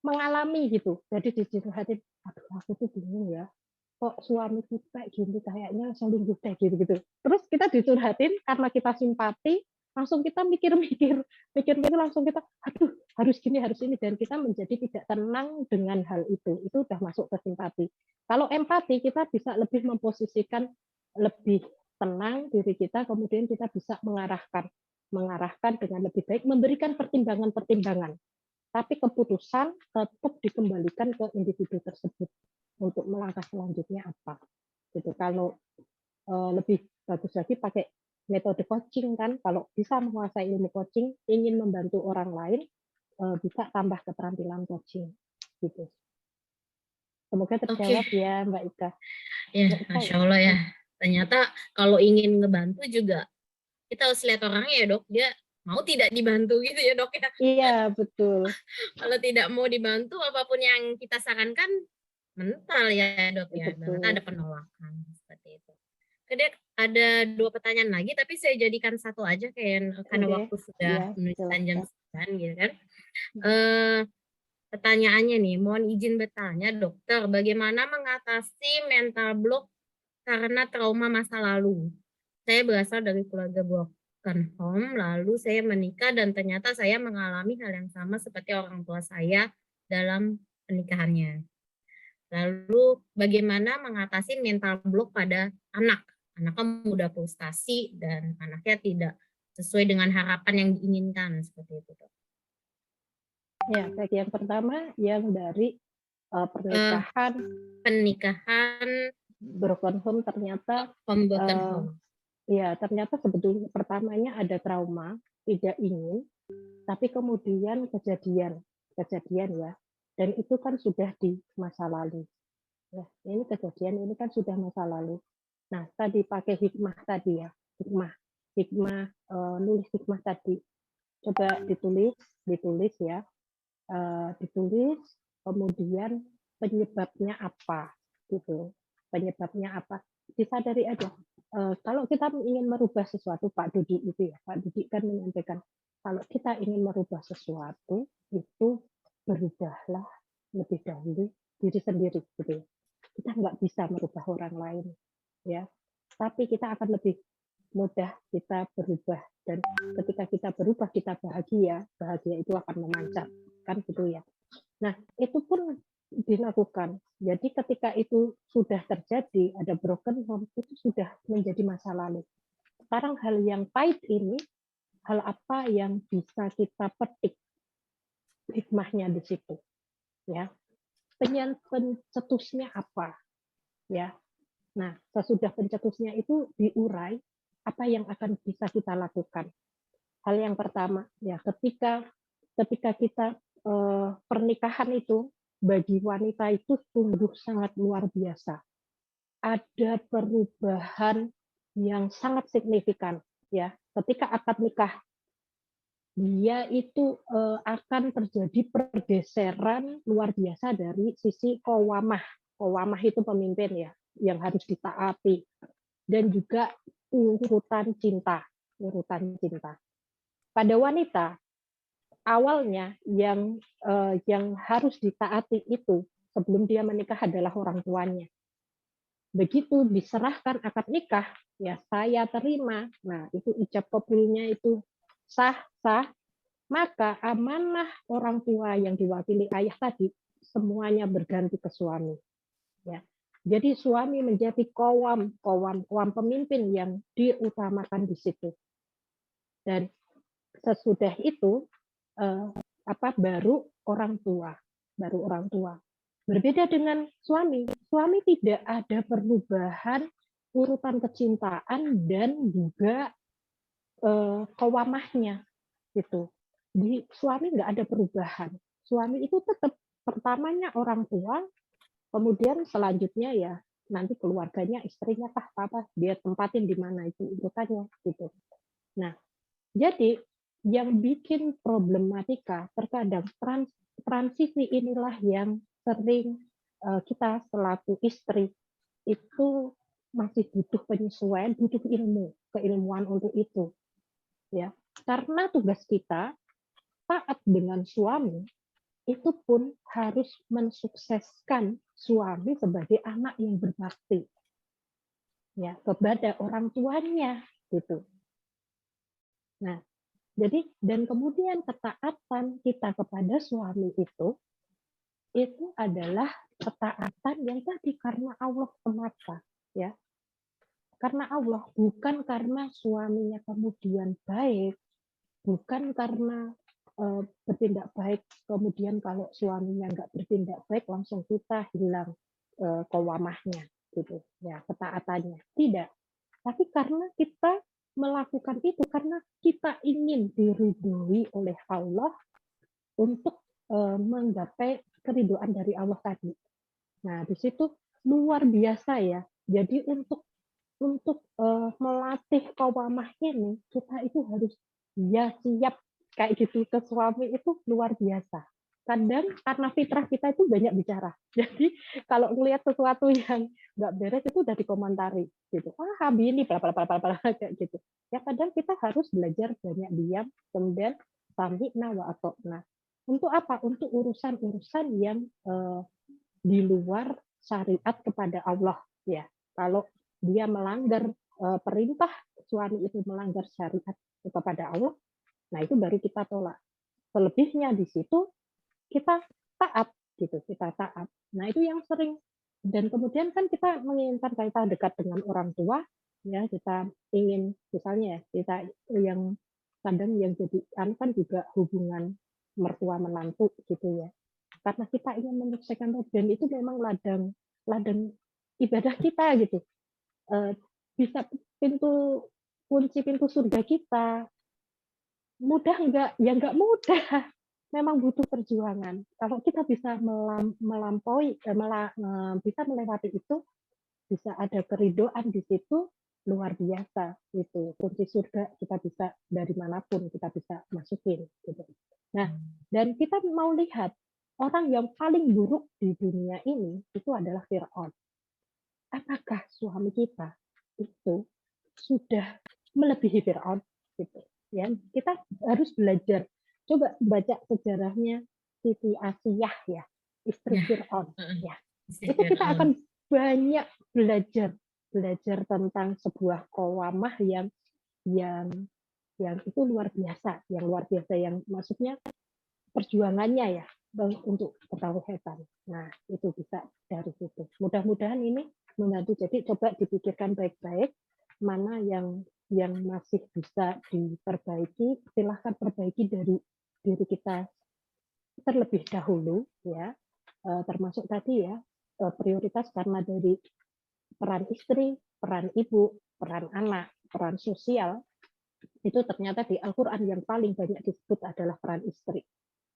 mengalami gitu. Jadi dicurhatin, aduh aku tuh bingung ya, kok suami kita gini kayaknya selingkuh kayak gitu. Terus kita dicurhatin karena kita simpati, langsung kita mikir-mikir langsung kita, aduh harus gini harus ini dan kita menjadi tidak tenang dengan hal itu. Itu udah masuk ke simpati. Kalau empati kita bisa lebih memposisikan lebih tenang diri kita, kemudian kita bisa mengarahkan dengan lebih baik, memberikan pertimbangan-pertimbangan. Tapi keputusan tetap dikembalikan ke individu tersebut. untuk melangkah selanjutnya apa. Gitu. Kalau lebih bagus lagi pakai metode coaching kan, kalau bisa menguasai ilmu coaching, ingin membantu orang lain, bisa tambah keterampilan coaching gitu. Semoga terjawab Oke, ya Mbak Ika. ya, Mbak Ika, Masya Allah ya. Ternyata kalau ingin ngebantu juga kita harus lihat orangnya ya dok, dia mau tidak dibantu gitu ya dok ya. iya betul, Kalau tidak mau dibantu, apapun yang kita sarankan mental ya dok ya, ternyata ada betul. penolakan seperti itu. Kemudian ada 2 pertanyaan lagi, tapi saya jadikan satu aja karena Oke, waktu sudah ya menunjukkan jam silahkan. 9 gitu kan. Eh, Pertanyaannya nih, mohon izin bertanya dokter, bagaimana mengatasi mental block karena trauma masa lalu? Saya berasal dari keluarga broken home, lalu saya menikah dan ternyata saya mengalami hal yang sama seperti orang tua saya dalam pernikahannya. Lalu bagaimana mengatasi mental block pada anak? Anaknya mudah frustasi dan anaknya tidak sesuai dengan harapan yang diinginkan seperti itu. Ya, baik, yang pertama yang dari pernikahan Pernikahan broken home ternyata broken home. ya ternyata sebetulnya pertamanya ada trauma, tidak ingin, tapi kemudian kejadian ya, dan itu kan sudah di masa lalu. Ya, ini kejadian ini kan sudah masa lalu. Nah, tadi pakai hikmah tadi ya, hikmah nulis hikmah tadi. Coba ditulis ya, ditulis, kemudian penyebabnya apa, gitu. Penyebabnya apa? Disadari aja. Kalau kita ingin merubah sesuatu, Pak Dudi itu ya, Pak Dudi kan menyampaikan, kalau kita ingin merubah sesuatu, itu berubahlah lebih dahulu diri sendiri, gitu ya. Kita nggak bisa merubah orang lain, ya. Tapi kita akan lebih mudah kita berubah, dan ketika kita berubah kita bahagia itu akan memancar, kan gitu ya. Nah, itu pun dilakukan. Jadi ketika itu sudah terjadi, ada broken home, itu sudah menjadi masa lalu. Sekarang hal yang pahit ini, hal apa yang bisa kita petik hikmahnya di situ, ya. Pencetusnya apa, ya. Nah, sesudah pencetusnya itu diurai, apa yang akan bisa kita lakukan. Hal yang pertama, ya, ketika kita pernikahan itu bagi wanita itu sungguh sangat luar biasa. Ada perubahan yang sangat signifikan, ya. Ketika akad nikah, dia itu akan terjadi pergeseran luar biasa dari sisi qawamah. Qawamah itu pemimpin ya, yang harus ditaati, dan juga urutan cinta, urutan cinta. Pada wanita, awalnya yang harus ditaati itu sebelum dia menikah adalah orang tuanya. Begitu diserahkan akad nikah, ya saya terima. Nah, itu ijab kabulnya itu sah, maka amanah orang tua yang diwakili ayah tadi semuanya berganti ke suami. Ya. Jadi suami menjadi qawam pemimpin yang diutamakan di situ. Dan sesudah itu baru orang tua. Berbeda dengan suami. Suami tidak ada perubahan urutan kecintaan dan juga qawamahnya gitu. Di suami nggak ada perubahan. Suami itu tetap pertamanya orang tua, kemudian selanjutnya ya nanti keluarganya, istrinya apa dia tempatin di mana itu urutannya gitu. Nah, jadi yang bikin problematika terkadang transisi inilah yang sering kita selaku istri itu masih butuh penyesuaian, butuh keilmuan untuk itu, ya. Karena tugas kita taat dengan suami itu pun harus mensukseskan suami sebagai anak yang berbakti, ya, kepada orang tuanya gitu. Nah, jadi dan kemudian ketaatan kita kepada suami itu adalah ketaatan yang tadi karena Allah semata, ya. Karena Allah, bukan karena suaminya kemudian baik, bukan karena bertindak baik kemudian kalau suaminya nggak bertindak baik langsung kita hilang. qawamahnya gitu ya, ketaatannya. Tidak, tapi karena kita melakukan itu karena kita ingin diridhoi oleh Allah untuk menggapai keridhaan dari Allah tadi. Nah, di situ luar biasa ya. Jadi untuk melatih qawamah ini kita itu harus ya siap kayak gitu ke suami itu luar biasa. Kadang karena fitrah kita itu banyak bicara. Jadi kalau ngelihat sesuatu yang nggak beres itu udah dikomentari gitu. Ah, Habi ini bla bla bla bla bla kayak gitu. Ya kadang kita harus belajar banyak diam, kemudian sami'na wa ata'na. Untuk apa? Untuk urusan-urusan yang di luar syariat kepada Allah ya. Kalau dia melanggar perintah suami itu melanggar syariat kepada Allah, nah itu baru kita tolak. Selebihnya di situ kita taat gitu, kita taat. Nah itu yang sering dan kemudian kan kita menginginkan kita dekat dengan orang tua ya, kita ingin misalnya kita yang kadang yang jadi kan juga hubungan mertua menantu gitu ya, karena kita ingin menyelesaikan dan itu memang ladang ladang ibadah kita gitu. Bisa pintu kunci pintu surga kita. Mudah enggak? Ya enggak mudah. Memang butuh perjuangan. Kalau kita bisa melampaui bisa melewati itu, bisa ada keridoan di situ luar biasa itu. Kunci surga kita bisa dari manapun kita bisa masukin gitu. Nah, dan kita mau lihat orang yang paling buruk di dunia ini itu adalah Firaun. Apakah suami kita itu sudah melebihi Firaun gitu ya? Kita harus belajar. Coba baca sejarahnya Siti Asiyah ya, istri Firaun ya. Itu kita akan banyak belajar tentang sebuah qawamah yang yang itu luar biasa, yang maksudnya perjuangannya ya untuk ketauhidan. Nah, itu bisa dari situ. Mudah-mudahan ini membantu. Jadi coba dipikirkan baik-baik mana yang masih bisa diperbaiki, silahkan perbaiki dari diri kita terlebih dahulu ya. Termasuk tadi ya prioritas karena dari peran istri, peran ibu, peran anak, peran sosial itu ternyata di Al-Qur'an yang paling banyak disebut adalah peran istri.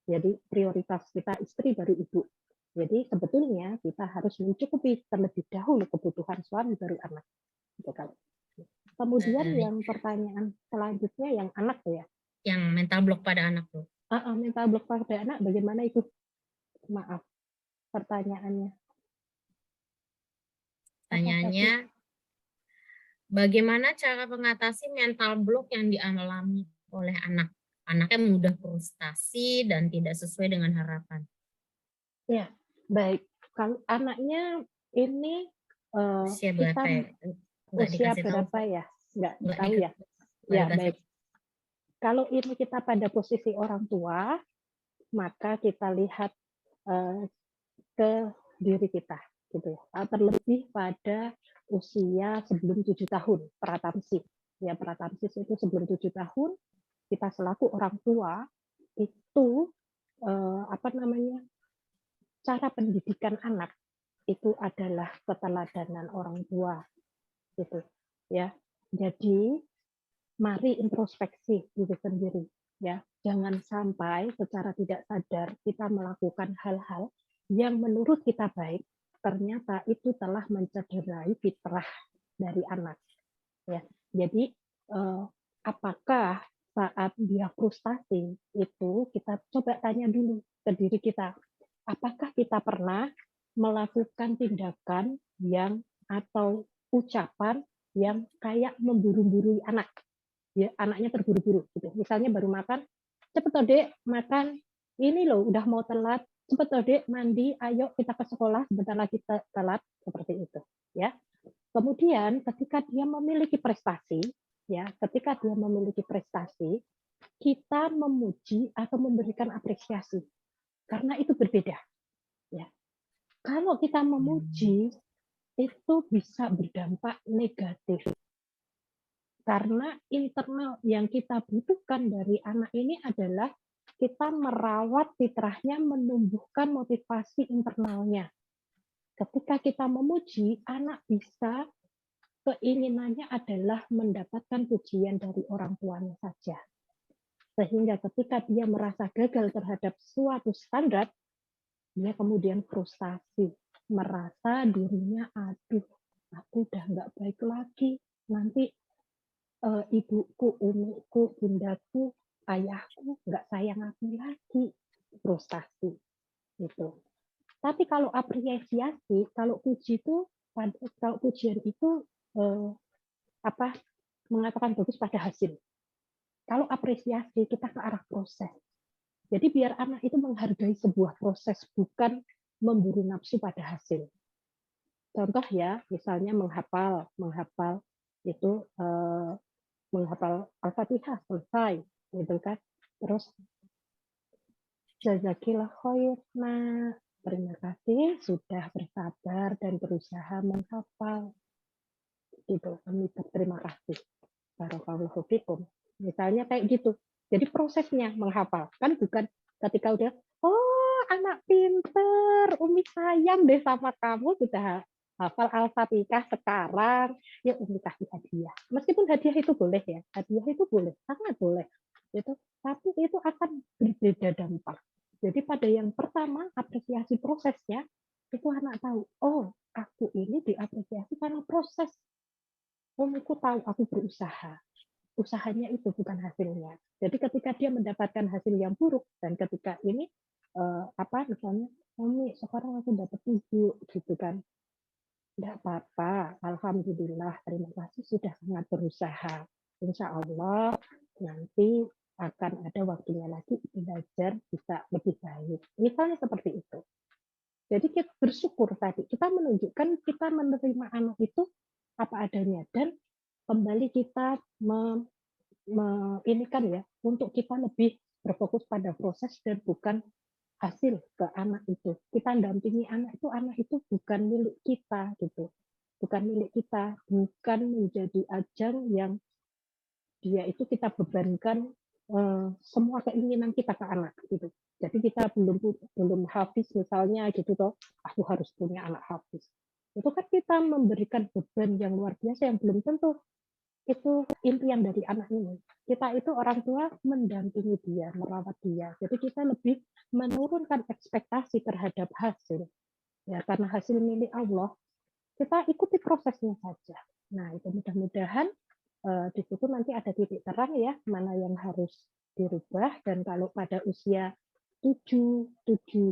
Jadi prioritas kita istri baru ibu. Jadi sebetulnya kita harus mencukupi terlebih dahulu kebutuhan suami baru anak. Gitu kan. Kemudian yang pertanyaan selanjutnya yang anak ya. Yang mental block pada anak tuh. Mental block pada anak bagaimana itu? Maaf pertanyaannya. Pertanyaannya bagaimana cara mengatasi mental block yang dialami oleh anak? Anaknya mudah frustasi dan tidak sesuai dengan harapan. Ya, baik. Kalau anaknya ini usia berapa ya? Usia berapa ya? Nggak tahu ya. Ya, baik. Kalau ini kita pada posisi orang tua, maka kita lihat ke diri kita, gitu ya. Terlebih pada usia sebelum 7 tahun, pratamsis. Ya, pratamsis itu sebelum 7 tahun, kita selaku orang tua itu cara pendidikan anak itu adalah keteladanan orang tua gitu ya. Jadi mari introspeksi diri sendiri ya. Jangan sampai secara tidak sadar kita melakukan hal-hal yang menurut kita baik, ternyata itu telah mencederai fitrah dari anak ya. Jadi apakah saat dia frustasi itu kita coba tanya dulu ke diri kita, apakah kita pernah melakukan tindakan yang atau ucapan yang kayak memburu-burui anak, ya anaknya terburu-buru gitu. Misalnya baru makan, cepet toh dek makan, ini loh udah mau telat, cepet toh dek mandi, ayo kita ke sekolah, sebentar lagi kita telat, seperti itu, ya. Kemudian ketika dia memiliki prestasi, ya, ketika dia memiliki prestasi, kita memuji atau memberikan apresiasi, karena itu berbeda, ya. Kalau kita memuji itu bisa berdampak negatif. Karena internal yang kita butuhkan dari anak ini adalah kita merawat fitrahnya, menumbuhkan motivasi internalnya. Ketika kita memuji, anak bisa keinginannya adalah mendapatkan pujian dari orang tuanya saja. Sehingga ketika dia merasa gagal terhadap suatu standar, dia kemudian frustasi, merasa dirinya, aduh, aku udah nggak baik lagi, nanti ibuku, umiku, bundaku, ayahku nggak sayang aku lagi, frustasi gitu. Tapi kalau apresiasi, kalau puji itu, kalau pujian itu eh, mengatakan bagus pada hasil. Kalau apresiasi kita ke arah proses. Jadi biar anak itu menghargai sebuah proses, bukan memburu nafsu pada hasil. Contoh ya, misalnya menghafal itu menghafal Al-Fatihah selesai, gitu kan. Terus jazakillah khair, nah terima kasih sudah bersabar dan berusaha menghafal. Gitu, kami berterima kasih. Barakallahu fikum. Misalnya kayak gitu. Jadi prosesnya menghafal, kan bukan ketika udah, oh anak pinter, Umi sayang deh sama kamu, sudah hafal Al-Fatihah sekarang, ya Umi kasih hadiah. Meskipun hadiah itu boleh ya, hadiah itu boleh, sangat boleh. Gitu. Tapi itu akan berbeda dampak. Jadi pada yang pertama, apresiasi prosesnya, itu anak tahu, oh aku ini diapresiasi karena proses. Umiku tahu aku berusaha. Usahanya itu bukan hasilnya. Jadi ketika dia mendapatkan hasil yang buruk dan ketika ini misalnya, Umi sekarang aku dapat 7 gitu kan, tidak apa-apa, alhamdulillah, terima kasih sudah sangat berusaha. Insya Allah nanti akan ada waktunya lagi belajar bisa lebih baik. Misalnya seperti itu. Jadi kita bersyukur tadi, kita menunjukkan kita menerima anak itu apa adanya dan kembali kita ini kan ya, untuk kita lebih berfokus pada proses dan bukan hasil ke anak itu. Kita dampingi anak itu bukan milik kita gitu. Bukan milik kita, bukan menjadi ajang yang dia itu kita bebankan semua keinginan kita ke anak gitu. Jadi kita belum hafiz misalnya gitu toh, aku harus punya anak hafiz. Itu kan kita memberikan beban yang luar biasa yang belum tentu itu impian dari anak ini. Kita itu orang tua mendampingi dia, merawat dia. Jadi kita lebih menurunkan ekspektasi terhadap hasil. Ya, karena hasil milik Allah, kita ikuti prosesnya saja. Nah, itu mudah-mudahan di situ nanti ada titik terang ya, mana yang harus dirubah dan kalau pada usia 7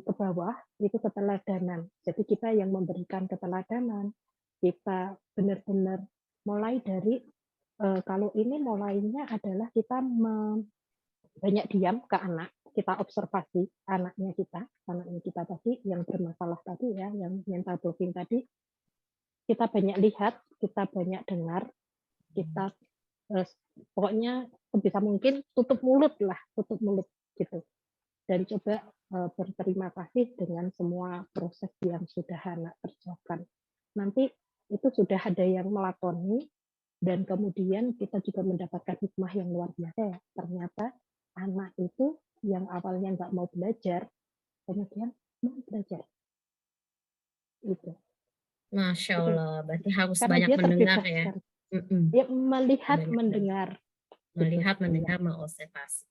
ke bawah itu keteladanan. Jadi kita yang memberikan keteladanan, kita benar-benar mulai dari kalau ini mulainya adalah kita banyak diam ke anak, kita observasi anaknya kita tadi yang bermasalah tadi ya, yang mental blocking tadi, kita banyak lihat, kita banyak dengar, kita pokoknya sebisa mungkin tutup mulut gitu. Dan coba berterima kasih dengan semua proses yang sudah anak kerjakan. Nanti itu sudah ada yang melakoni, dan kemudian kita juga mendapatkan hikmah yang luar biasa ya. Ternyata anak itu yang awalnya nggak mau belajar, kemudian mau belajar. Itu. Masya Allah, berarti harus Karena banyak dia mendengar ya. terbebaskan. Ya, melihat, Banyak mendengar. melihat, Gitu. mendengar, mengobservasi.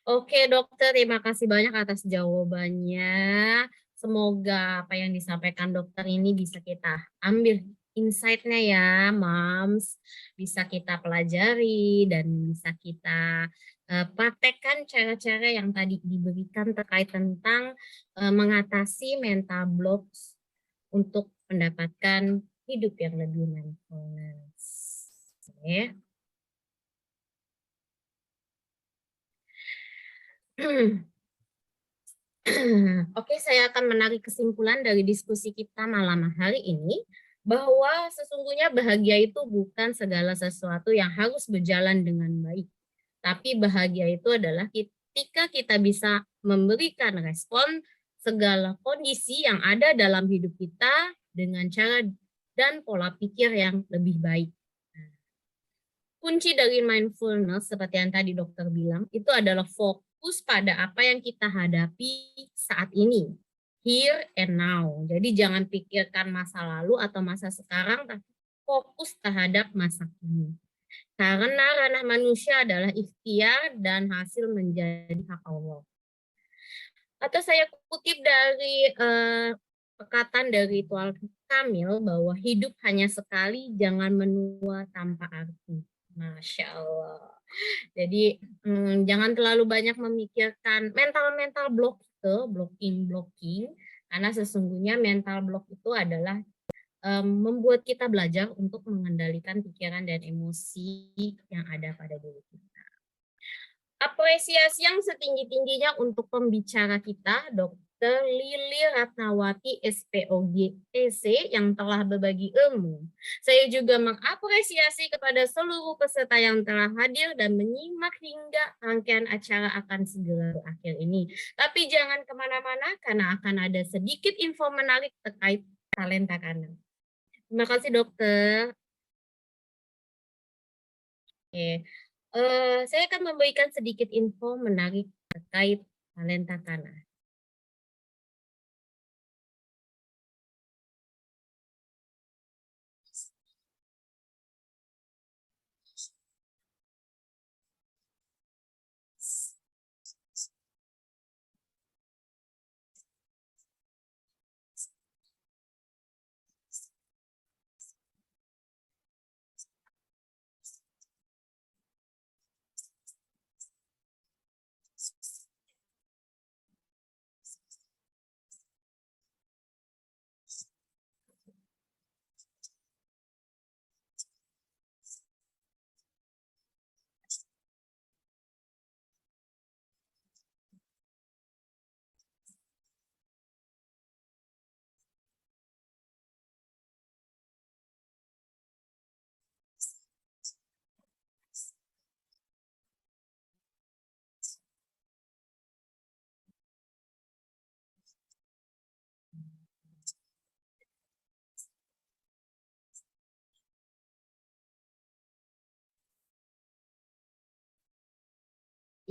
Oke dokter, terima kasih banyak atas jawabannya. Semoga apa yang disampaikan dokter ini bisa kita ambil insight-nya ya, Moms. Bisa kita pelajari dan bisa kita praktekkan cara-cara yang tadi diberikan terkait tentang mengatasi mental blocks untuk mendapatkan hidup yang lebih mindfulness. Oke. Oke, saya akan menarik kesimpulan dari diskusi kita malam hari ini bahwa sesungguhnya bahagia itu bukan segala sesuatu yang harus berjalan dengan baik. Tapi bahagia itu adalah ketika kita bisa memberikan respon segala kondisi yang ada dalam hidup kita dengan cara dan pola pikir yang lebih baik. Kunci dari mindfulness seperti yang tadi dokter bilang itu adalah fokus pada apa yang kita hadapi saat ini. here and now. Jadi jangan pikirkan masa lalu atau masa sekarang, tapi fokus terhadap masa kini. Karena ranah manusia adalah ikhtiar dan hasil menjadi hak Allah. Atau saya kutip dari perkataan dari Tuan Kamil bahwa hidup hanya sekali, jangan menua tanpa arti. Masya Allah. Jadi jangan terlalu banyak memikirkan mental block itu, blocking, karena sesungguhnya mental block itu adalah membuat kita belajar untuk mengendalikan pikiran dan emosi yang ada pada diri kita. Apresiasi yang setinggi-tingginya untuk pembicara kita, Dr. Lili Ratnawati, SPOG TC, yang telah berbagi ilmu. Saya juga mengapresiasi kepada seluruh peserta yang telah hadir dan menyimak hingga rangkaian acara akan segera berakhir ini. Tapi jangan kemana-mana, karena akan ada sedikit info menarik terkait talenta kanan. Terima kasih, dokter. Oke. Saya akan memberikan sedikit info menarik terkait talenta kanan.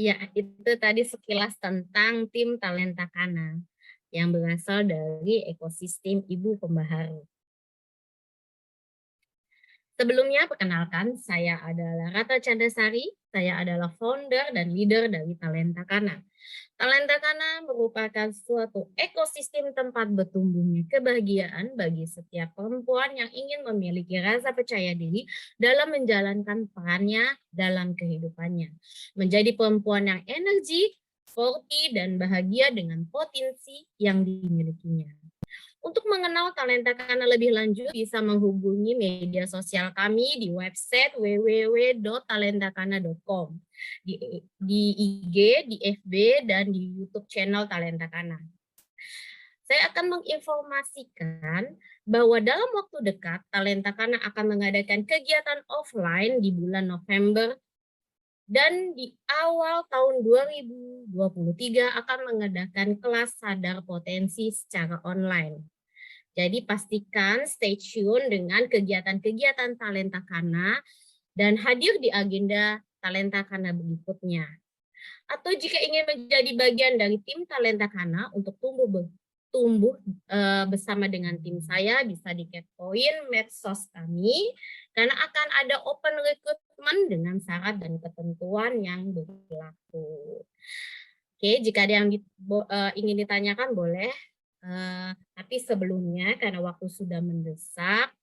Ya, itu tadi sekilas tentang tim Talenta Kana yang berasal dari ekosistem Ibu Pembaharu. Sebelumnya, perkenalkan, saya adalah Rata Chandasari, saya adalah founder dan leader dari Talenta Kana. Talenta Kana merupakan suatu ekosistem tempat bertumbuhnya kebahagiaan bagi setiap perempuan yang ingin memiliki rasa percaya diri dalam menjalankan perannya dalam kehidupannya. Menjadi perempuan yang energik, sporty, dan bahagia dengan potensi yang dimilikinya. Untuk mengenal Talenta Kana lebih lanjut, bisa menghubungi media sosial kami di website www.talentakana.com, di IG, di FB, dan di YouTube channel Talenta Kana. Saya akan menginformasikan bahwa dalam waktu dekat, Talenta Kana akan mengadakan kegiatan offline di bulan November, dan di awal tahun 2023 akan mengadakan kelas sadar potensi secara online. Jadi pastikan stay tune dengan kegiatan-kegiatan Talenta Kana dan hadir di agenda Talenta Kana berikutnya. Atau jika ingin menjadi bagian dari tim Talenta Kana untuk tumbuh bersama dengan tim saya, bisa dikepoin medsos kami, karena akan ada open recruitment dengan syarat dan ketentuan yang berlaku. Oke, jika ada yang ingin ditanyakan boleh. Tapi sebelumnya, karena waktu sudah mendesak,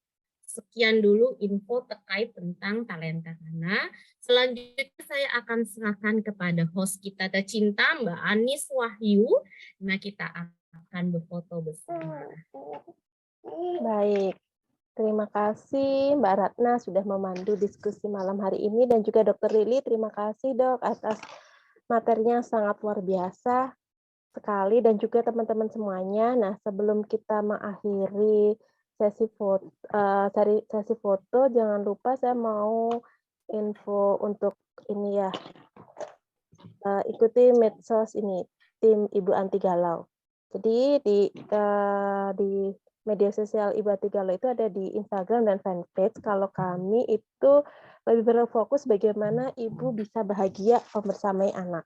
sekian dulu info terkait tentang Talenta Kana. Selanjutnya saya akan serahkan kepada host kita tercinta, Mbak Anis Wahyu. Nah, kita akan berfoto bersama. Baik, terima kasih Mbak Ratna sudah memandu diskusi malam hari ini, dan juga Dr. Lili, terima kasih Dok atas materinya sangat luar biasa sekali, dan juga teman-teman semuanya. Nah, sebelum kita mengakhiri sesi foto, jangan lupa saya mau info untuk ini ya, ikuti medsos ini, tim Ibu Anti Galau. Jadi di media sosial Ibu Anti Galau itu ada di Instagram dan fanpage. Kalau kami itu lebih berfokus bagaimana ibu bisa bahagia membersamai anak.